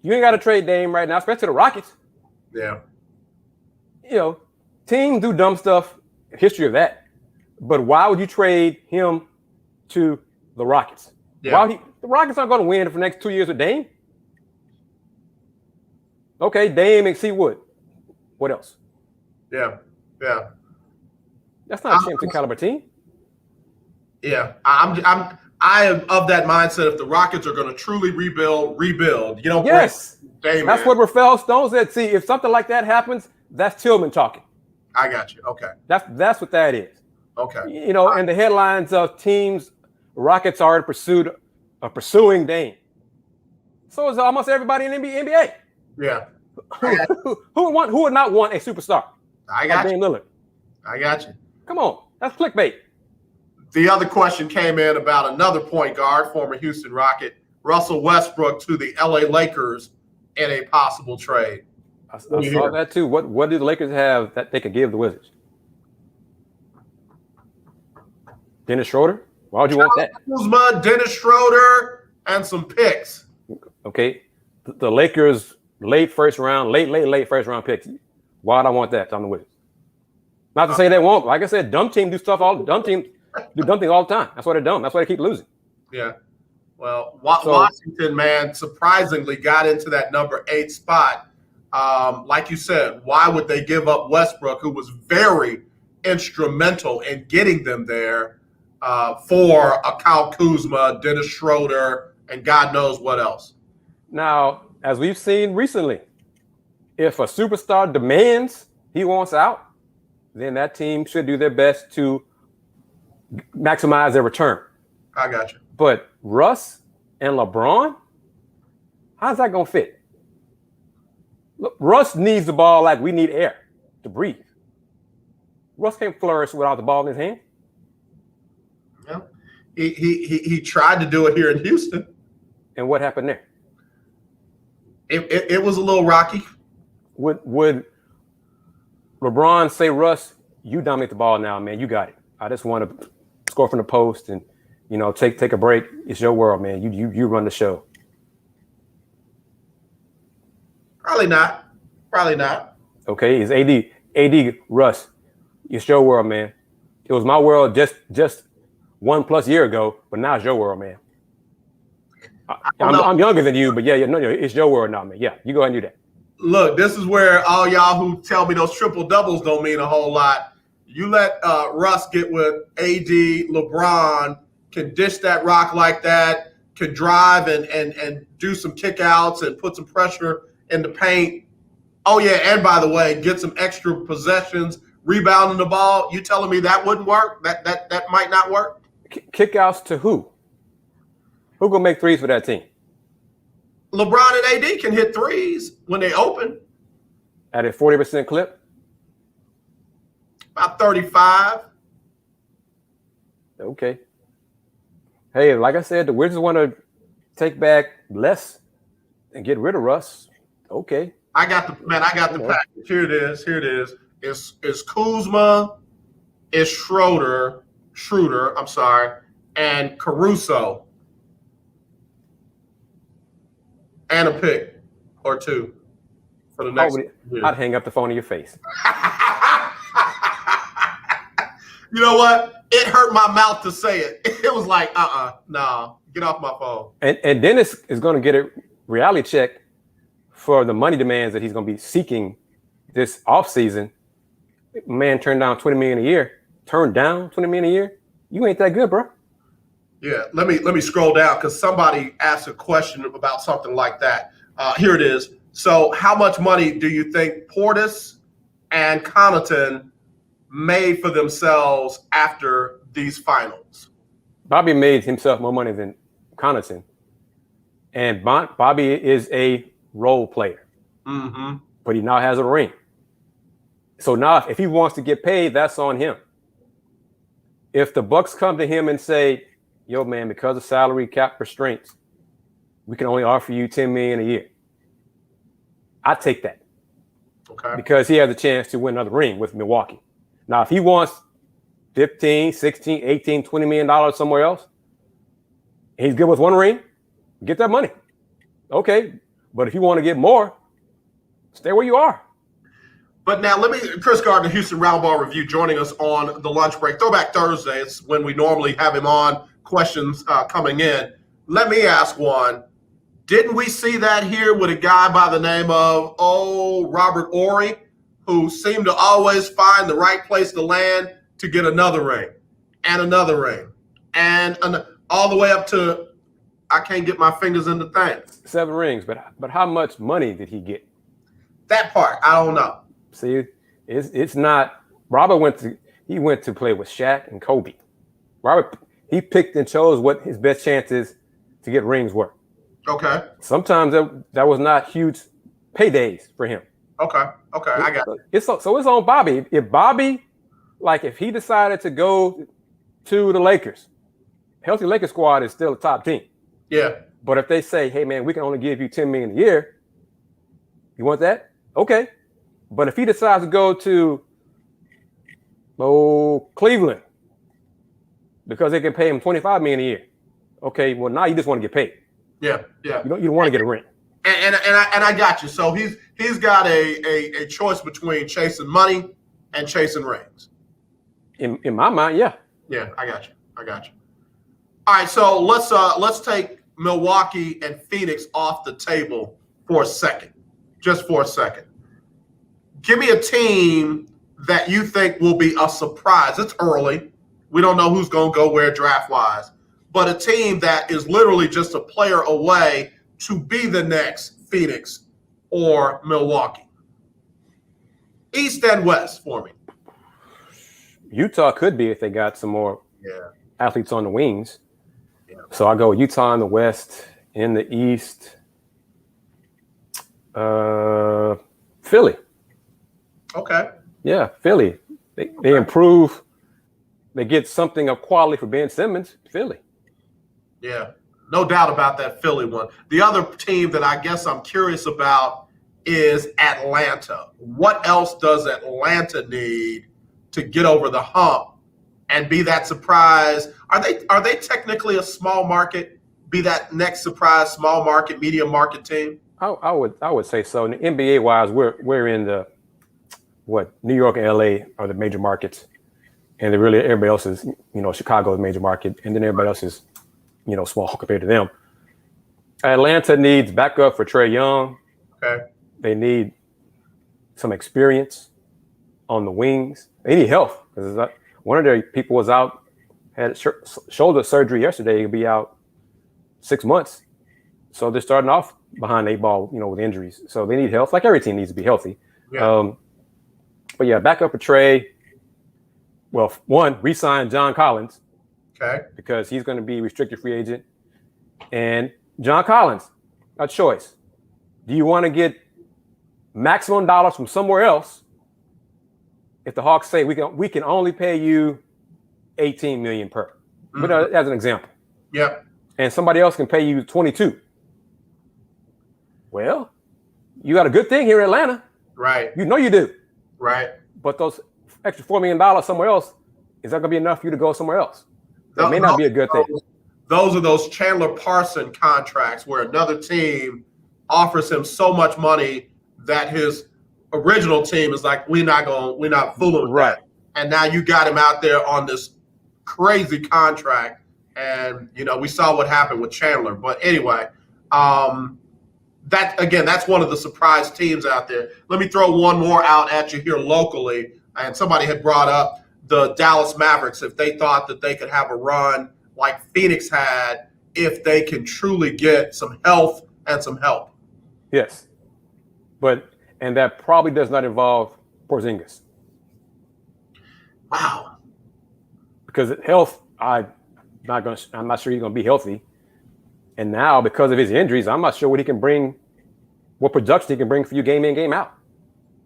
You ain't got to trade Dame right now, especially the Rockets. Yeah. Teams do dumb stuff, history of that. But why would you trade him to the Rockets? Yeah. The Rockets aren't going to win for the next 2 years with Dame. Okay, Dame and C. Wood. What else? Yeah. Yeah. That's not a championship caliber team. Yeah. I am of that mindset. If the Rockets are going to truly rebuild. Yes. Dame, that's what Rafael Stone said. See, if something like that happens, that's Tillman talking. I got you. Okay. That's what that is. Okay. And the headlines of teams, Rockets are in pursuit of pursuing Dame. So is almost everybody in the NBA. Yeah. Who would not want a superstar? I got like Dame Lillard. I got you. Come on, that's clickbait. The other question came in about another point guard, former Houston Rocket, Russell Westbrook to the LA Lakers in a possible trade. I saw that too. What do the Lakers have that they could give the Wizards? Dennis Schroeder? Why would you want that? Kuzma, Dennis Schroeder, and some picks. Okay. The Lakers late first round picks. Why would I want that on the Wizards? Not to say they won't. Like I said, dumb teams do dumb things all the time. That's why they're dumb. That's why they keep losing. Yeah. Well, Washington, man, surprisingly got into that number 8 spot. Like you said, why would they give up Westbrook, who was very instrumental in getting them there, for a Kyle Kuzma, Dennis Schroeder, and God knows what else? Now, as we've seen recently, if a superstar demands he wants out, then that team should do their best to maximize their return. I got you. But Russ and LeBron, how's that going to fit? Look, Russ needs the ball like we need air to breathe. Russ can't flourish without the ball in his hand. Yeah. He tried to do it here in Houston. And what happened there? It was a little rocky. Would LeBron say, Russ, you dominate the ball now, man. You got it. I just want to score from the post and, take a break. It's your world, man. You run the show. Probably not. Okay, it's AD, Russ. It's your world, man. It was my world just 1+ year ago, but now it's your world, man. I'm younger than you, but it's your world now, man. Yeah, you go ahead and do that. Look, this is where all y'all who tell me those triple doubles don't mean a whole lot. You let Russ get with AD, LeBron, can dish that rock like that, can drive and do some kickouts and put some pressure in the paint. Oh, yeah, and by the way, get some extra possessions, rebounding the ball. You telling me that wouldn't work? That might not work? Kickouts to who? Who gonna make threes for that team? LeBron and AD can hit threes when they open. At a 40% clip? About 35. Okay. Hey, like I said, the Wizards want to take back less and get rid of Russ. Okay. I got the package. Here it is. It's Kuzma, it's Schroeder, and Caruso. And a pick or two for the next year. I'd hang up the phone in your face. You know what? It hurt my mouth to say it. It was like, nah, get off my phone. And Dennis is going to get a reality check for the money demands that he's going to be seeking this offseason. Man turned down $20 million a year. Turned down $20 million a year? You ain't that good, bro. Yeah, let me scroll down because somebody asked a question about something like that. Here it is. So how much money do you think Portis and Connaughton made for themselves after these finals? Bobby made himself more money than Connaughton. And Bobby is a role player. Mm-hmm. But he now has a ring. So now if he wants to get paid, that's on him. If the Bucks come to him and say, yo, man, because of salary cap restraints, we can only offer you $10 million a year. I take that. Okay. Because he has a chance to win another ring with Milwaukee. Now, if he wants $15, $16, $18, $20 million somewhere else, and he's good with one ring, get that money. Okay. But if you want to get more, stay where you are. But now Kris Gardner, Houston Roundball Review, joining us on the lunch break. Throwback Thursday, it's when we normally have him on, questions coming in. Let me ask one. Didn't we see that here with a guy by the name of, Robert Horry, who seemed to always find the right place to land to get another ring and another ring and all the way up to, I can't get my fingers in the thing. 7 rings, but how much money did he get? That part, I don't know. See, it's not. Robert went to play with Shaq and Kobe. Robert, he picked and chose what his best chances to get rings were. Okay. Sometimes that was not huge paydays for him. Okay, I got it. So it's on Bobby. If Bobby, if he decided to go to the Lakers, healthy Lakers squad is still a top team. Yeah. But if they say, hey, man, we can only give you $10 million a year, you want that? Okay. But if he decides to go to Cleveland because they can pay him $25 million a year, okay, well, now you just want to get paid. Yeah. You don't want to get a ring. And I got you. So he's got a choice between chasing money and chasing rings. In my mind, yeah. Yeah, I got you. All right, so let's take Milwaukee and Phoenix off the table for a second. Just for a second. Give me a team that you think will be a surprise. It's early. We don't know who's going to go where draft-wise. But a team that is literally just a player away to be the next Phoenix or Milwaukee. East and West for me. Utah could be if they got some more athletes on the wings. Yeah. So I go Utah in the West. In the East, Philly. Okay. Yeah, Philly. They improve. They get something of quality for Ben Simmons. Philly. Yeah, no doubt about that Philly one. The other team that I guess I'm curious about is Atlanta. What else does Atlanta need to get over the hump and be that surprise? Are they technically a small market? Be that next surprise, small market, medium market team? I would say so. And NBA wise, we're in the New York and LA are the major markets, and everybody else is Chicago is a major market, and then everybody else is small compared to them. Atlanta needs backup for Trae Young. Okay. They need some experience on the wings. They need health because one of their people was out, had shoulder surgery yesterday. He'll be out 6 months. So they're starting off behind the 8 ball, with injuries. So they need health. Like every team needs to be healthy. Yeah. But yeah, backup for Trae. Well, one, re-sign John Collins. Okay. Because he's going to be restricted free agent. And John Collins, a choice. Do you want to get maximum dollars from somewhere else? If the Hawks say we can only pay you $18 million per, but as an example. Yep. And somebody else can pay you $22. Well, You got a good thing here in Atlanta. Right. You know you do. Right. But those extra $4 million somewhere else, is that going to be enough for you to go somewhere else? That may not be a good thing. Those are those Chandler Parson contracts where another team offers him so much money that his original team is like, we're not fooling with that. And now you got him out there on this crazy contract. And, we saw what happened with Chandler. But anyway, that's one of the surprise teams out there. Let me throw one more out at you here locally. And somebody had brought up the Dallas Mavericks, if they thought that they could have a run like Phoenix had, if they can truly get some health and some help. Yes. And that probably does not involve Porzingis. Wow. Because health, I'm not sure he's going to be healthy. And now, because of his injuries, I'm not sure what production he can bring for you game in, game out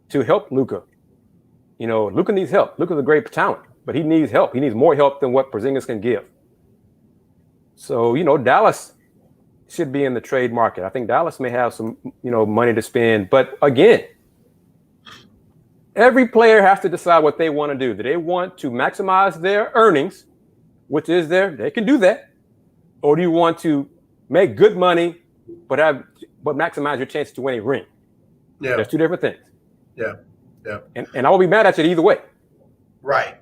to help Luka. Luka needs help. Luka's a great talent, but he needs help. He needs more help than what Porzingis can give. So, Dallas should be in the trade market. I think Dallas may have some, money to spend. But again, every player has to decide what they want to do. Do they want to maximize their earnings, which is they can do that, or do you want to make good money but maximize your chances to win a ring? Yeah, there's two different things. Yeah. And I will be mad at you either way. Right.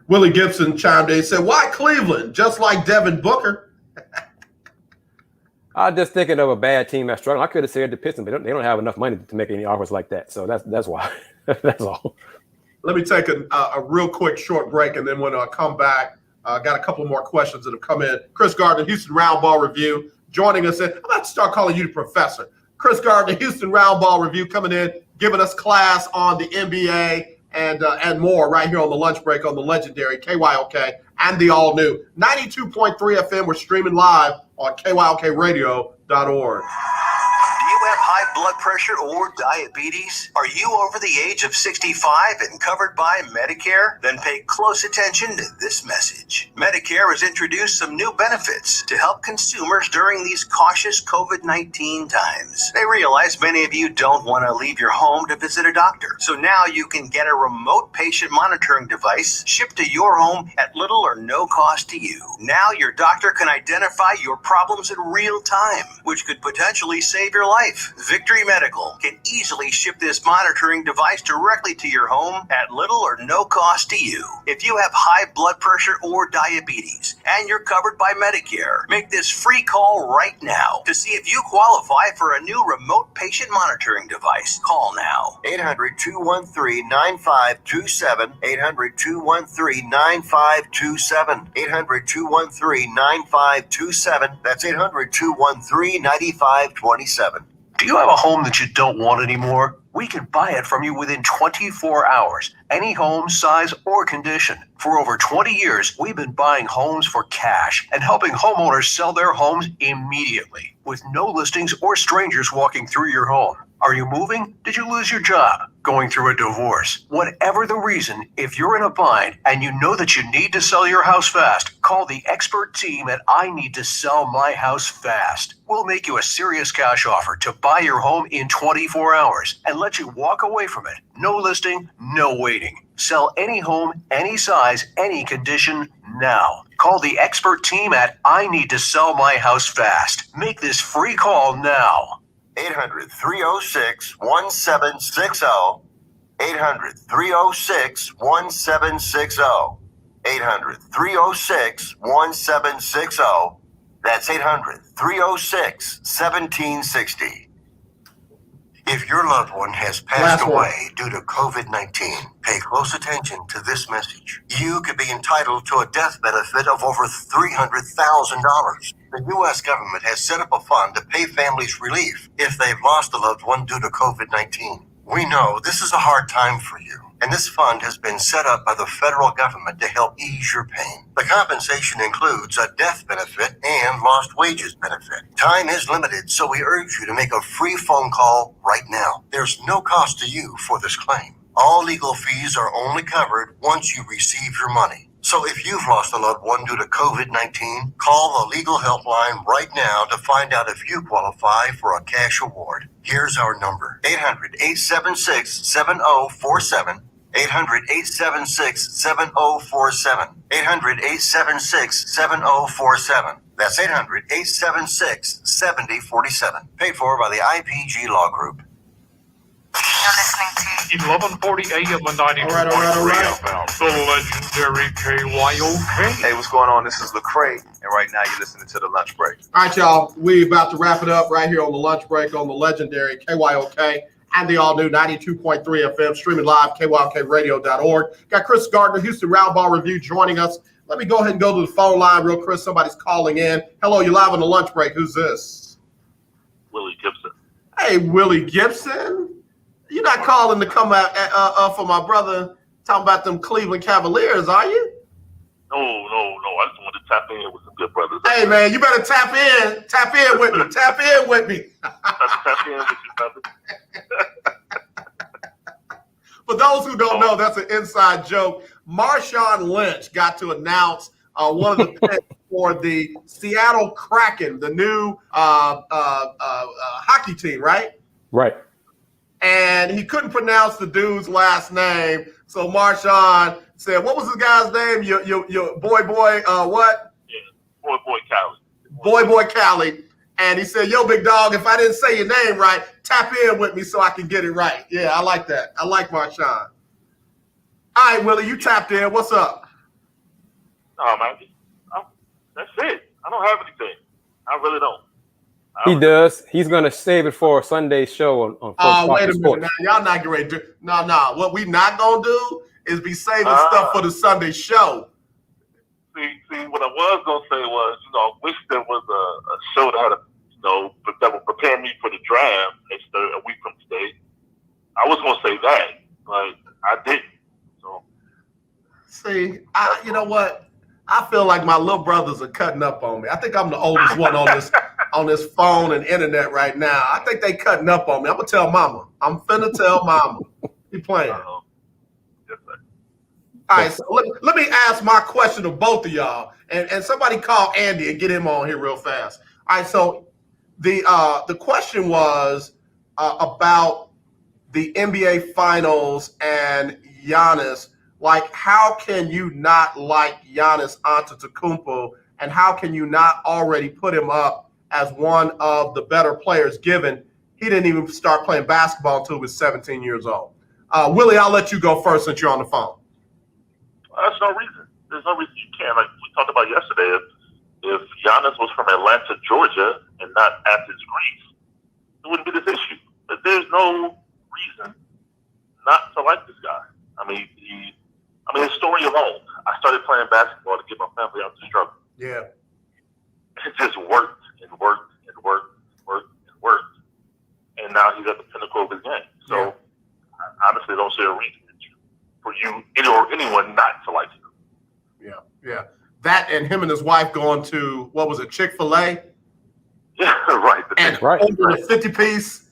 Willie Gibson chimed in and said, "Why Cleveland? Just like Devin Booker." I was just thinking of a bad team that's struggling. I could have said the Pistons, but they don't have enough money to make any offers like that. So that's why. That's all. Let me take a real quick short break, and then when I come back, got a couple more questions that have come in. Kris Gardner, Houston Roundball Review, joining us. I'm about to start calling you the professor. Kris Gardner, Houston Roundball Review, coming in, giving us class on the NBA and more right here on the lunch break on the legendary KYOK and the all-new 92.3 FM. We're streaming live on KYOKradio.org. Do you have high blood pressure or diabetes? Are you over the age of 65 and covered by Medicare? Then pay close attention to this message. Medicare has introduced some new benefits to help consumers during these cautious COVID-19 times. They realize many of you don't want to leave your home to visit a doctor. So now you can get a remote patient monitoring device shipped to your home at little or no cost to you. Now your doctor can identify your problems in real time, which could potentially save your life. Victory Medical can easily ship this monitoring device directly to your home at little or no cost to you. If you have high blood pressure or diabetes and you're covered by Medicare, make this free call right now to see if you qualify for a new remote patient monitoring device. Call now. 800-213-9527. 800-213-9527. 800-213-9527. That's 800-213-9527. Do you have a home that you don't want anymore? We can buy it from you within 24 hours. Any home, size, or condition. For over 20 years, we've been buying homes for cash and helping homeowners sell their homes immediately with no listings or strangers walking through your home. Are you moving? Did you lose your job? Going through a divorce? Whatever the reason, if you're in a bind and you know that you need to sell your house fast, call the expert team at I Need to Sell My House Fast. We'll make you a serious cash offer to buy your home in 24 hours and let you walk away from it. No listing, no waiting. Sell any home, any size, any condition now. Call the expert team at I Need to Sell My House Fast. Make this free call now. 800-306-1760. 800-306-1760. 800-306-1760. That's 800-306-1760. If your loved one has passed away due to COVID-19, pay close attention to this message. You could be entitled to a death benefit of over $300,000. The U.S. government has set up a fund to pay families relief if they've lost a loved one due to COVID-19. We know this is a hard time for you, and this fund has been set up by the federal government to help ease your pain. The compensation includes a death benefit and lost wages benefit. Time is limited, so we urge you to make a free phone call right now. There's no cost to you for this claim. All legal fees are only covered once you receive your money. So if you've lost a loved one due to COVID-19, call the legal helpline right now to find out if you qualify for a cash award. Here's our number: 800-876-7047. 800-876-7047. 800-876-7047. That's 800-876-7047. Paid for by the IPG Law Group. You're listening to 1140 AM and 92.3 FM, the legendary KYOK. Hey, what's going on? This is Lecrae, and right now you're listening to The Lunch Break. All right, y'all. We about to wrap it up right here on the lunch break on the legendary KYOK and the all-new 92.3 FM, streaming live, kyokradio.org. Got Kris Gardner, Houston Roundball Review, joining us. Let me go ahead and go to the phone line real quick. Somebody's calling in. Hello, you're live on the lunch break. Who's this? Willie Gibson. Hey, Willie Gibson. You're not calling to come out for my brother talking about them Cleveland Cavaliers, are you? No. I just wanted to tap in with some good brothers. Hey, man, you better tap in. Tap in with me. Tap in with me. Tap in with you, brother. For those who don't know, that's an inside joke. Marshawn Lynch got to announce one of the picks for the Seattle Kraken, the new hockey team, right? Right. And he couldn't pronounce the dude's last name, so Marshawn said, "What was this guy's name? Your boy, what? Yeah, boy, Cali. Boy, Cali." And he said, "Yo, big dog, if I didn't say your name right, tap in with me so I can get it right." Yeah, I like that. I like Marshawn. All right, Willie, you tapped in. What's up? Oh, man, that's it. I don't have anything. I really don't. He does. He's going to save it for a Sunday show on wait a minute. Now, y'all not getting ready to do. No. What we not going to do is be saving stuff for the Sunday show. See, what I was going to say was, I wish there was a show that had that would prepare me for the draft a week from today. I was going to say that, but I didn't. So, see, you know what? I feel like my little brothers are cutting up on me. I think I'm the oldest one on this phone and internet right now. I think they cutting up on me. I'm gonna tell Mama. I'm finna tell Mama. He playing. All right, so let me ask my question to both of y'all, and somebody call Andy and get him on here real fast. All right, so the question was about the NBA Finals and Giannis. Like, how can you not like Giannis Antetokounmpo, and how can you not already put him up as one of the better players, given he didn't even start playing basketball until he was 17 years old? Willie, I'll let you go first since you're on the phone. There's no reason. There's no reason you can't. Like we talked about yesterday, if Giannis was from Atlanta, Georgia, and not Athens, Greece, it wouldn't be this issue. But there's no reason not to like this guy. I mean, his story alone. I started playing basketball to get my family out of the struggle. Yeah. It just worked and worked and worked and worked and worked. And now he's at the pinnacle of his game. So I honestly don't see a reason for you or anyone not to like him. Yeah. That and him and his wife going to, what was it, Chick-fil-A? Yeah, right. And over a 50-piece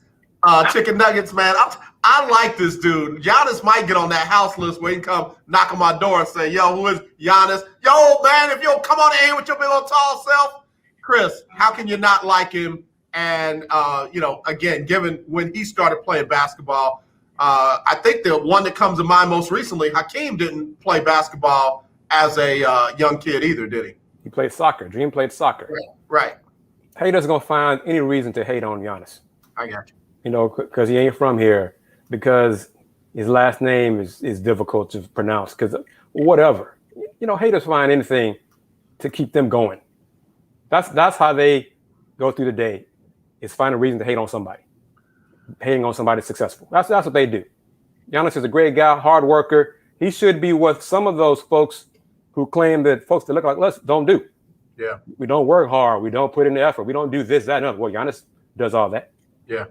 chicken nuggets, man. I like this dude. Giannis might get on that house list where he can come knock on my door and say, "Yo, who is Giannis? Yo, man, if you don't come on in here with your big old tall self." Kris, how can you not like him? And, again, given when he started playing basketball, I think the one that comes to mind most recently, Hakeem didn't play basketball as a young kid either, did he? He played soccer. Dream played soccer. Right. Haters going to find any reason to hate on Giannis. I got you. Because he ain't from here, because his last name is difficult to pronounce, because whatever. Haters find anything to keep them going. That's how they go through the day, is find a reason to hate on somebody. Hating on somebody successful. That's what they do. Giannis is a great guy, hard worker. He should be what some of those folks who claim that folks that look like us don't do. Yeah. We don't work hard. We don't put in the effort. We don't do this, that, and other. Well, Giannis does all that. Yeah.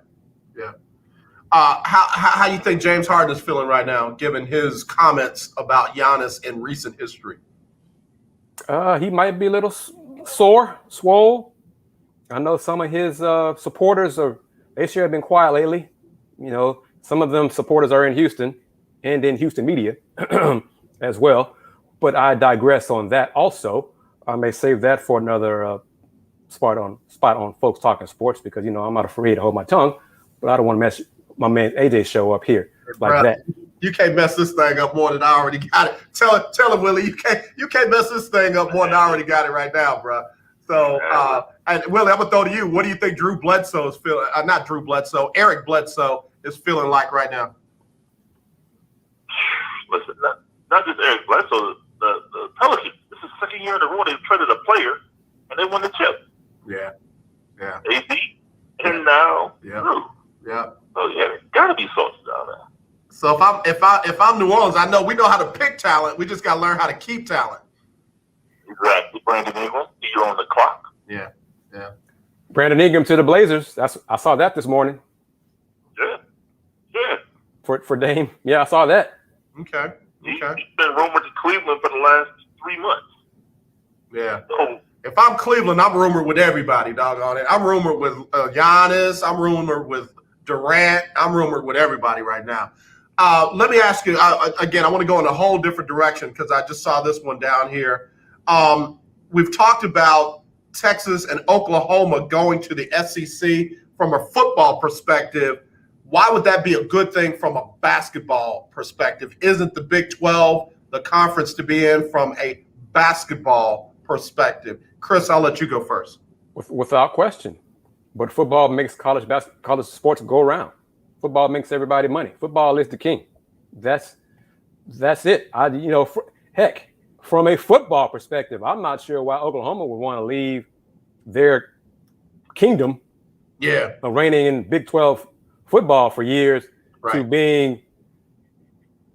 How do you think James Harden is feeling right now, given his comments about Giannis in recent history? He might be a little swole. I know some of his supporters they sure have been quiet lately. Some of them supporters are in Houston and in Houston media as well. But I digress on that also. I may save that for another spot on Folks Talking Sports, because, you know, I'm not afraid to hold my tongue, but I don't want to mess my man AJ show up here like Bruh, that. You can't mess this thing up more than I already got it. Tell him, Willie, you can't mess this thing up more than I already got it right now, bro. So, and Willie, I'm gonna throw to you. What do you think Drew Bledsoe is feeling? Not Drew Bledsoe, Eric Bledsoe is feeling like right now? Listen, not just Eric Bledsoe, the Pelicans. This is the second year in a row they've traded a player and they won the chip. Yeah. AD and now Drew. Yeah. So yeah, there's gotta be salty down there. So if I'm New Orleans, I know we know how to pick talent. We just gotta learn how to keep talent. Exactly. Brandon Ingram, you're on the clock. Yeah. Brandon Ingram to the Blazers. I saw that this morning. Yeah. For Dame. Yeah, I saw that. Okay. He's been rumored to Cleveland for the last 3 months. Yeah. So, if I'm Cleveland, I'm rumored with everybody, doggone it. I'm rumored with Giannis. I'm rumored with Durant. I'm rumored with everybody right now. Let me ask you, again, I want to go in a whole different direction because I just saw this one down here. We've talked about Texas and Oklahoma going to the SEC from a football perspective. Why would that be a good thing from a basketball perspective? Isn't the Big 12 the conference to be in from a basketball perspective? Kris, I'll let you go first. Without question. But football makes college sports go around. Football makes everybody money. Football is the king. That's it. Heck, from a football perspective, I'm not sure why Oklahoma would want to leave their kingdom of reigning in Big 12 football for years to being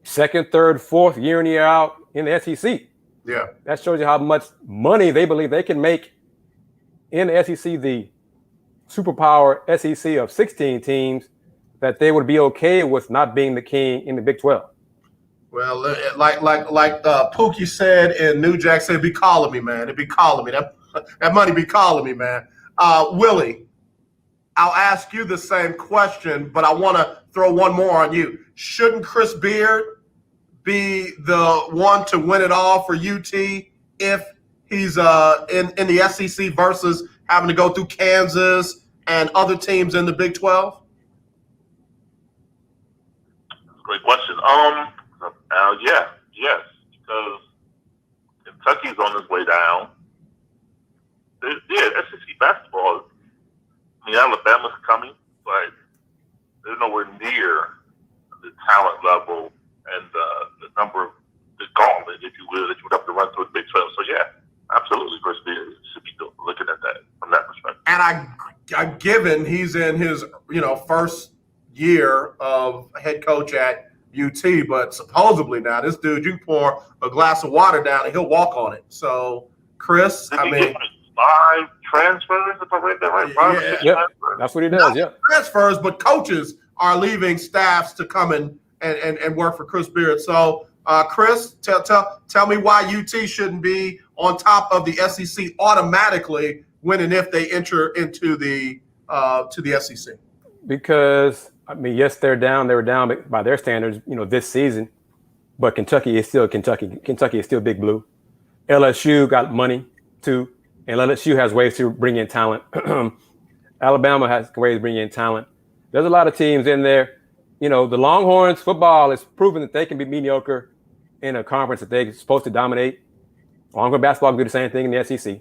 second, third, fourth, year in, year out in the SEC. Yeah. That shows you how much money they believe they can make in the SEC, the superpower SEC of 16 teams, that they would be okay with not being the king in the Big 12. Well, like Pookie said and New Jack said, be calling me, man. It be calling me. That money be calling me, man. Willie, I'll ask you the same question, but I want to throw one more on you. Shouldn't Chris Beard be the one to win it all for UT if he's in the SEC versus having to go through Kansas and other teams in the Big 12? great question. Yes, because Kentucky's on its way down. SEC basketball. I mean, Alabama's coming, but they're nowhere near the talent level and the number of the gauntlet, if you will, that you would have to run through the Big 12. So yeah, absolutely, Chris Beard should be looking at that from that perspective. And I given he's in his first year of head coach at UT, but supposedly now this dude, you can pour a glass of water down and he'll walk on it. So Chris, I mean, 5 transfers, if I read that right. 5 or 6 transfers. That's what he does. Not transfers, but coaches are leaving staffs to come and work for Chris Beard. So Chris, tell me why UT shouldn't be on top of the SEC automatically when and if they enter into the to the SEC. Because I mean, yes, they're down. They were down by their standards, this season. But Kentucky is still Kentucky. Kentucky is still Big Blue. LSU got money too, and LSU has ways to bring in talent. Alabama has ways to bring in talent. There's a lot of teams in there. The Longhorns football is proven that they can be mediocre in a conference that they're supposed to dominate. Longhorn basketball can do the same thing in the SEC.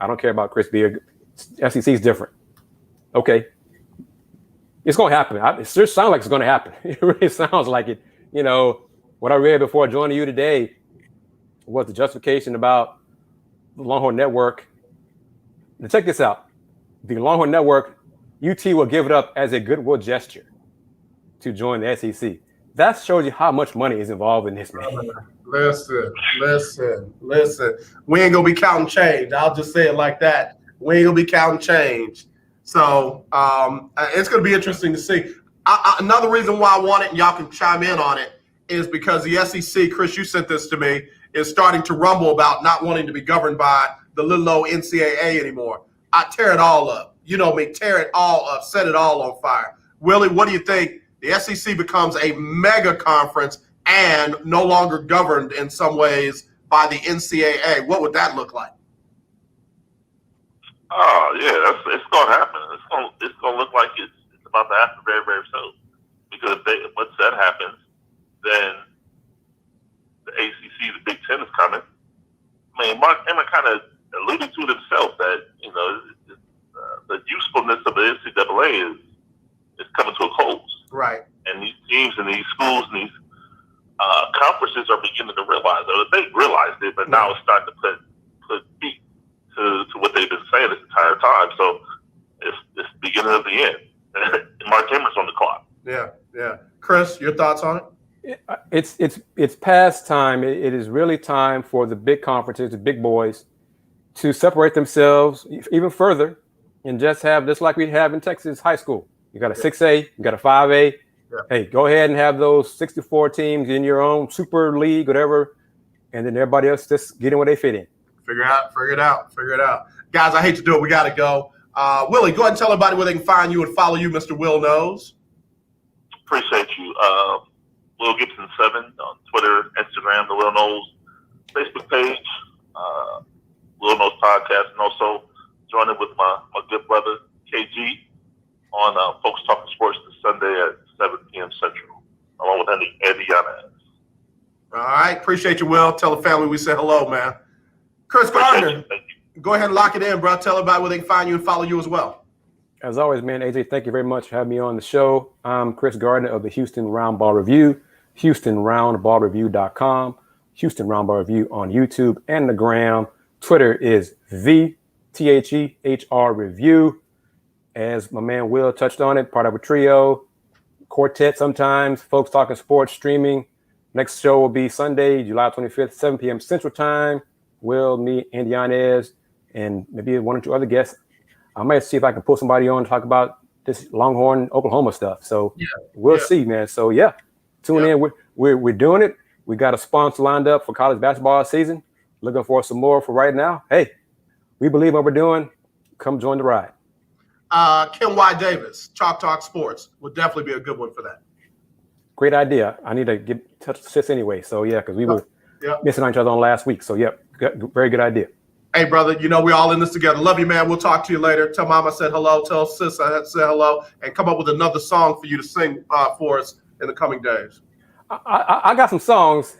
I don't care about Chris Beard. SEC is different. Okay. It's going to happen. It just sounds like it's going to happen. It really sounds like it. What I read before joining you today was the justification about the Longhorn Network. Now check this out. The Longhorn Network, UT will give it up as a goodwill gesture to join the SEC. That shows you how much money is involved in this, man. Listen. We ain't going to be counting change. I'll just say it like that. We ain't going to be counting change. So it's going to be interesting to see. Another reason why I want it, and y'all can chime in on it, is because the SEC, Kris, you sent this to me, is starting to rumble about not wanting to be governed by the little old NCAA anymore. I tear it all up. You know me, tear it all up, set it all on fire. Willie, what do you think? The SEC becomes a mega conference and no longer governed in some ways by the NCAA, what would that look like? Oh yeah, it's going to happen. It's going to look like it's about to happen very, very soon. Because once that happens, then the ACC, the Big Ten is coming. I mean, Mark Emmett kind of alluded to it himself that the usefulness of the NCAA is coming to a close. Right. And these teams and these schools and these conferences are beginning to realize it. They realized it, but now it's starting to put feet to what they've been saying this entire time. So it's the beginning of the end. Mark Emmert's on the clock. Yeah. Kris, your thoughts on it? It's past time. It is really time for the big conferences, the big boys, to separate themselves even further and just have this like we have in Texas high school. You got a 6A, you got a 5A. Yeah. Hey, go ahead and have those 64 teams in your own super league, whatever, and then everybody else just get in where they fit in. Figure it out. Guys, I hate to do it. We got to go. Willie, go ahead and tell everybody where they can find you and follow you, Mr. Will Knows. Appreciate you. Will Gibson 7 on Twitter, Instagram, the Will Knows Facebook page, Will Knows podcast, and also joining with my good brother KG on Folks Talking Sports this Sunday at 7 p.m. Central, along with Andy Yanez. All right, appreciate you, Will. Tell the family we said hello, man. Kris Gardner, go ahead and lock it in, bro. Tell everybody where they can find you and follow you as well. As always, man, AJ, thank you very much for having me on the show. I'm Kris Gardner of the Houston Roundball Review, HoustonRoundballReview.com, Houston Roundball Review on YouTube and the gram. Twitter is THEHR Review. As my man Will touched on it, part of a trio, quartet sometimes, Folks Talking Sports streaming. Next show will be Sunday, July 25th, 7 p.m. Central Time. Will, me, Andy Yanez, and maybe one or two other guests. I might see if I can pull somebody on to talk about this Longhorn, Oklahoma stuff. So we'll see, man. So tune in. We're doing it. We got a sponsor lined up for college basketball season. Looking for some more for right now. Hey, we believe what we're doing. Come join the ride. Kim Y. Davis, Chalk Talk Sports would definitely be a good one for that. Great idea. I need to get in touch with Sis anyway. So because we were missing on each other on last week. So very good idea. Hey, brother, we're all in this together. Love you, man. We'll talk to you later. Tell Mama I said hello. Tell Sis I said hello. And come up with another song for you to sing for us in the coming days. I got some songs.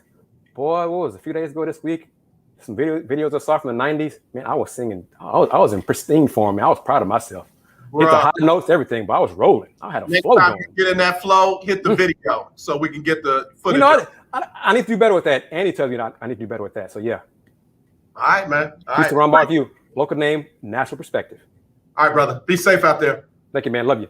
Boy, what was it, a few days ago this week? Some videos I saw from the 90s. Man, I was singing. I was in pristine form, man. I was proud of myself. Hit the high notes, everything, but I was rolling. I had a flow Next time going. you get in that flow, hit the video so we can get the footage. I need to do better with that. Andy tells me I need to do better with that. So, All right, man. Houston Roundball Review. Local name, national perspective. All right, brother. Be safe out there. Thank you, man. Love you.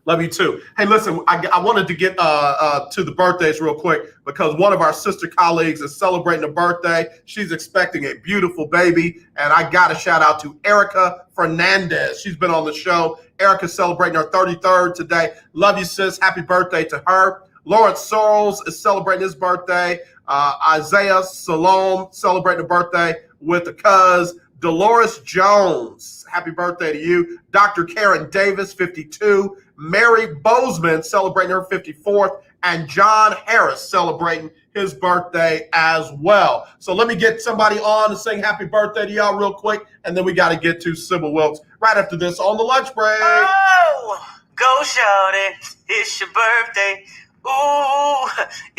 Love you too. Hey, listen, I wanted to get to the birthdays real quick because one of our sister colleagues is celebrating a birthday. She's expecting a beautiful baby, and I got to shout out to Erica Fernandez. She's been on the show. Erica's celebrating her 33rd today. Love you, sis. Happy birthday to her. Lawrence Sorrells is celebrating his birthday. Isaiah Salome celebrating a birthday with a cuz. Dolores Jones, happy birthday to you. Dr. Karen Davis, 52. Mary Bozeman celebrating her 54th. And John Harris celebrating his birthday as well. So let me get somebody on to sing happy birthday to y'all real quick. And then we got to get to Sybil Wilkes right after this on the lunch break. Oh, go shawty, it's your birthday. Ooh,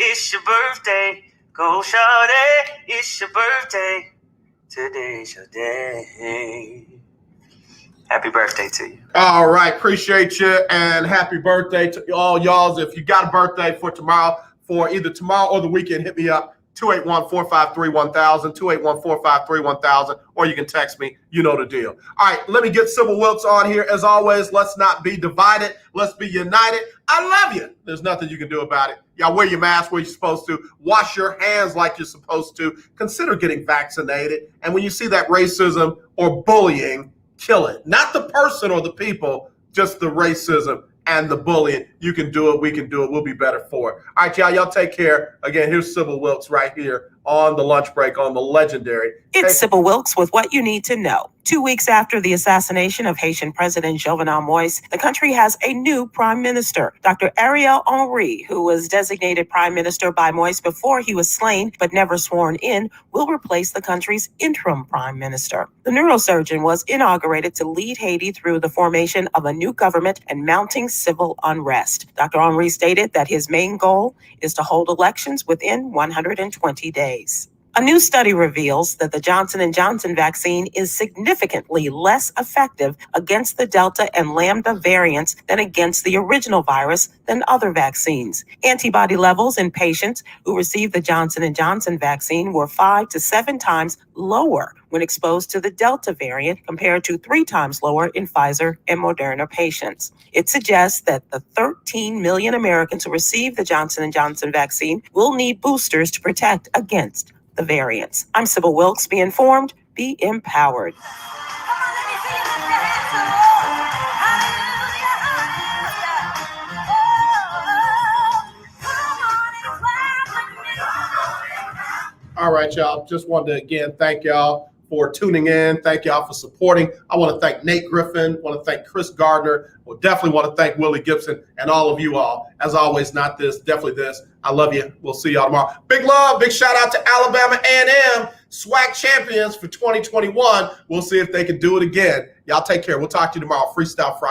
it's your birthday. Go shawty, it's your birthday. Today's your day. Happy birthday to you. All right. Appreciate you. And happy birthday to all y'all. If you got a birthday for tomorrow, for either tomorrow or the weekend, hit me up. 281-453-1000, 281-453-1000, or you can text me. You know the deal. All right, let me get Sybil Wilkes on here. As always, let's not be divided. Let's be united. I love you. There's nothing you can do about it. Y'all wear your mask where you're supposed to. Wash your hands like you're supposed to. Consider getting vaccinated. And when you see that racism or bullying, kill it. Not the person or the people, just the racism and the bullying. You can do it. We can do it. We'll be better for it. All right, y'all. Y'all take care. Again, here's Sybil Wilkes right here on the lunch break on the legendary. It's Sybil Wilkes with what you need to know. 2 weeks after the assassination of Haitian President Jovenel Moïse, the country has a new prime minister. Dr. Ariel Henry, who was designated prime minister by Moïse before he was slain but never sworn in, will replace the country's interim prime minister. The neurosurgeon was inaugurated to lead Haiti through the formation of a new government and mounting civil unrest. Dr. Henry stated that his main goal is to hold elections within 120 days. A new study reveals that the Johnson & Johnson vaccine is significantly less effective against the Delta and Lambda variants than against the original virus than other vaccines. Antibody levels in patients who received the Johnson & Johnson vaccine were 5 to 7 times lower when exposed to the Delta variant compared to 3 times lower in Pfizer and Moderna patients. It suggests that the 13 million Americans who received the Johnson & Johnson vaccine will need boosters to protect against the variants. I'm Sybil Wilkes. Be informed, be empowered. All right, y'all. Just wanted to, again, thank y'all for tuning in. Thank y'all for supporting. I want to thank Nate Griffin. I want to thank Kris Gardner. We'll definitely want to thank Willie Gibson and all of you all. As always, not this, definitely this. I love you. We'll see y'all tomorrow. Big love. Big shout out to Alabama A&M, SWAC champions for 2021. We'll see if they can do it again. Y'all take care. We'll talk to you tomorrow. Freestyle Friday.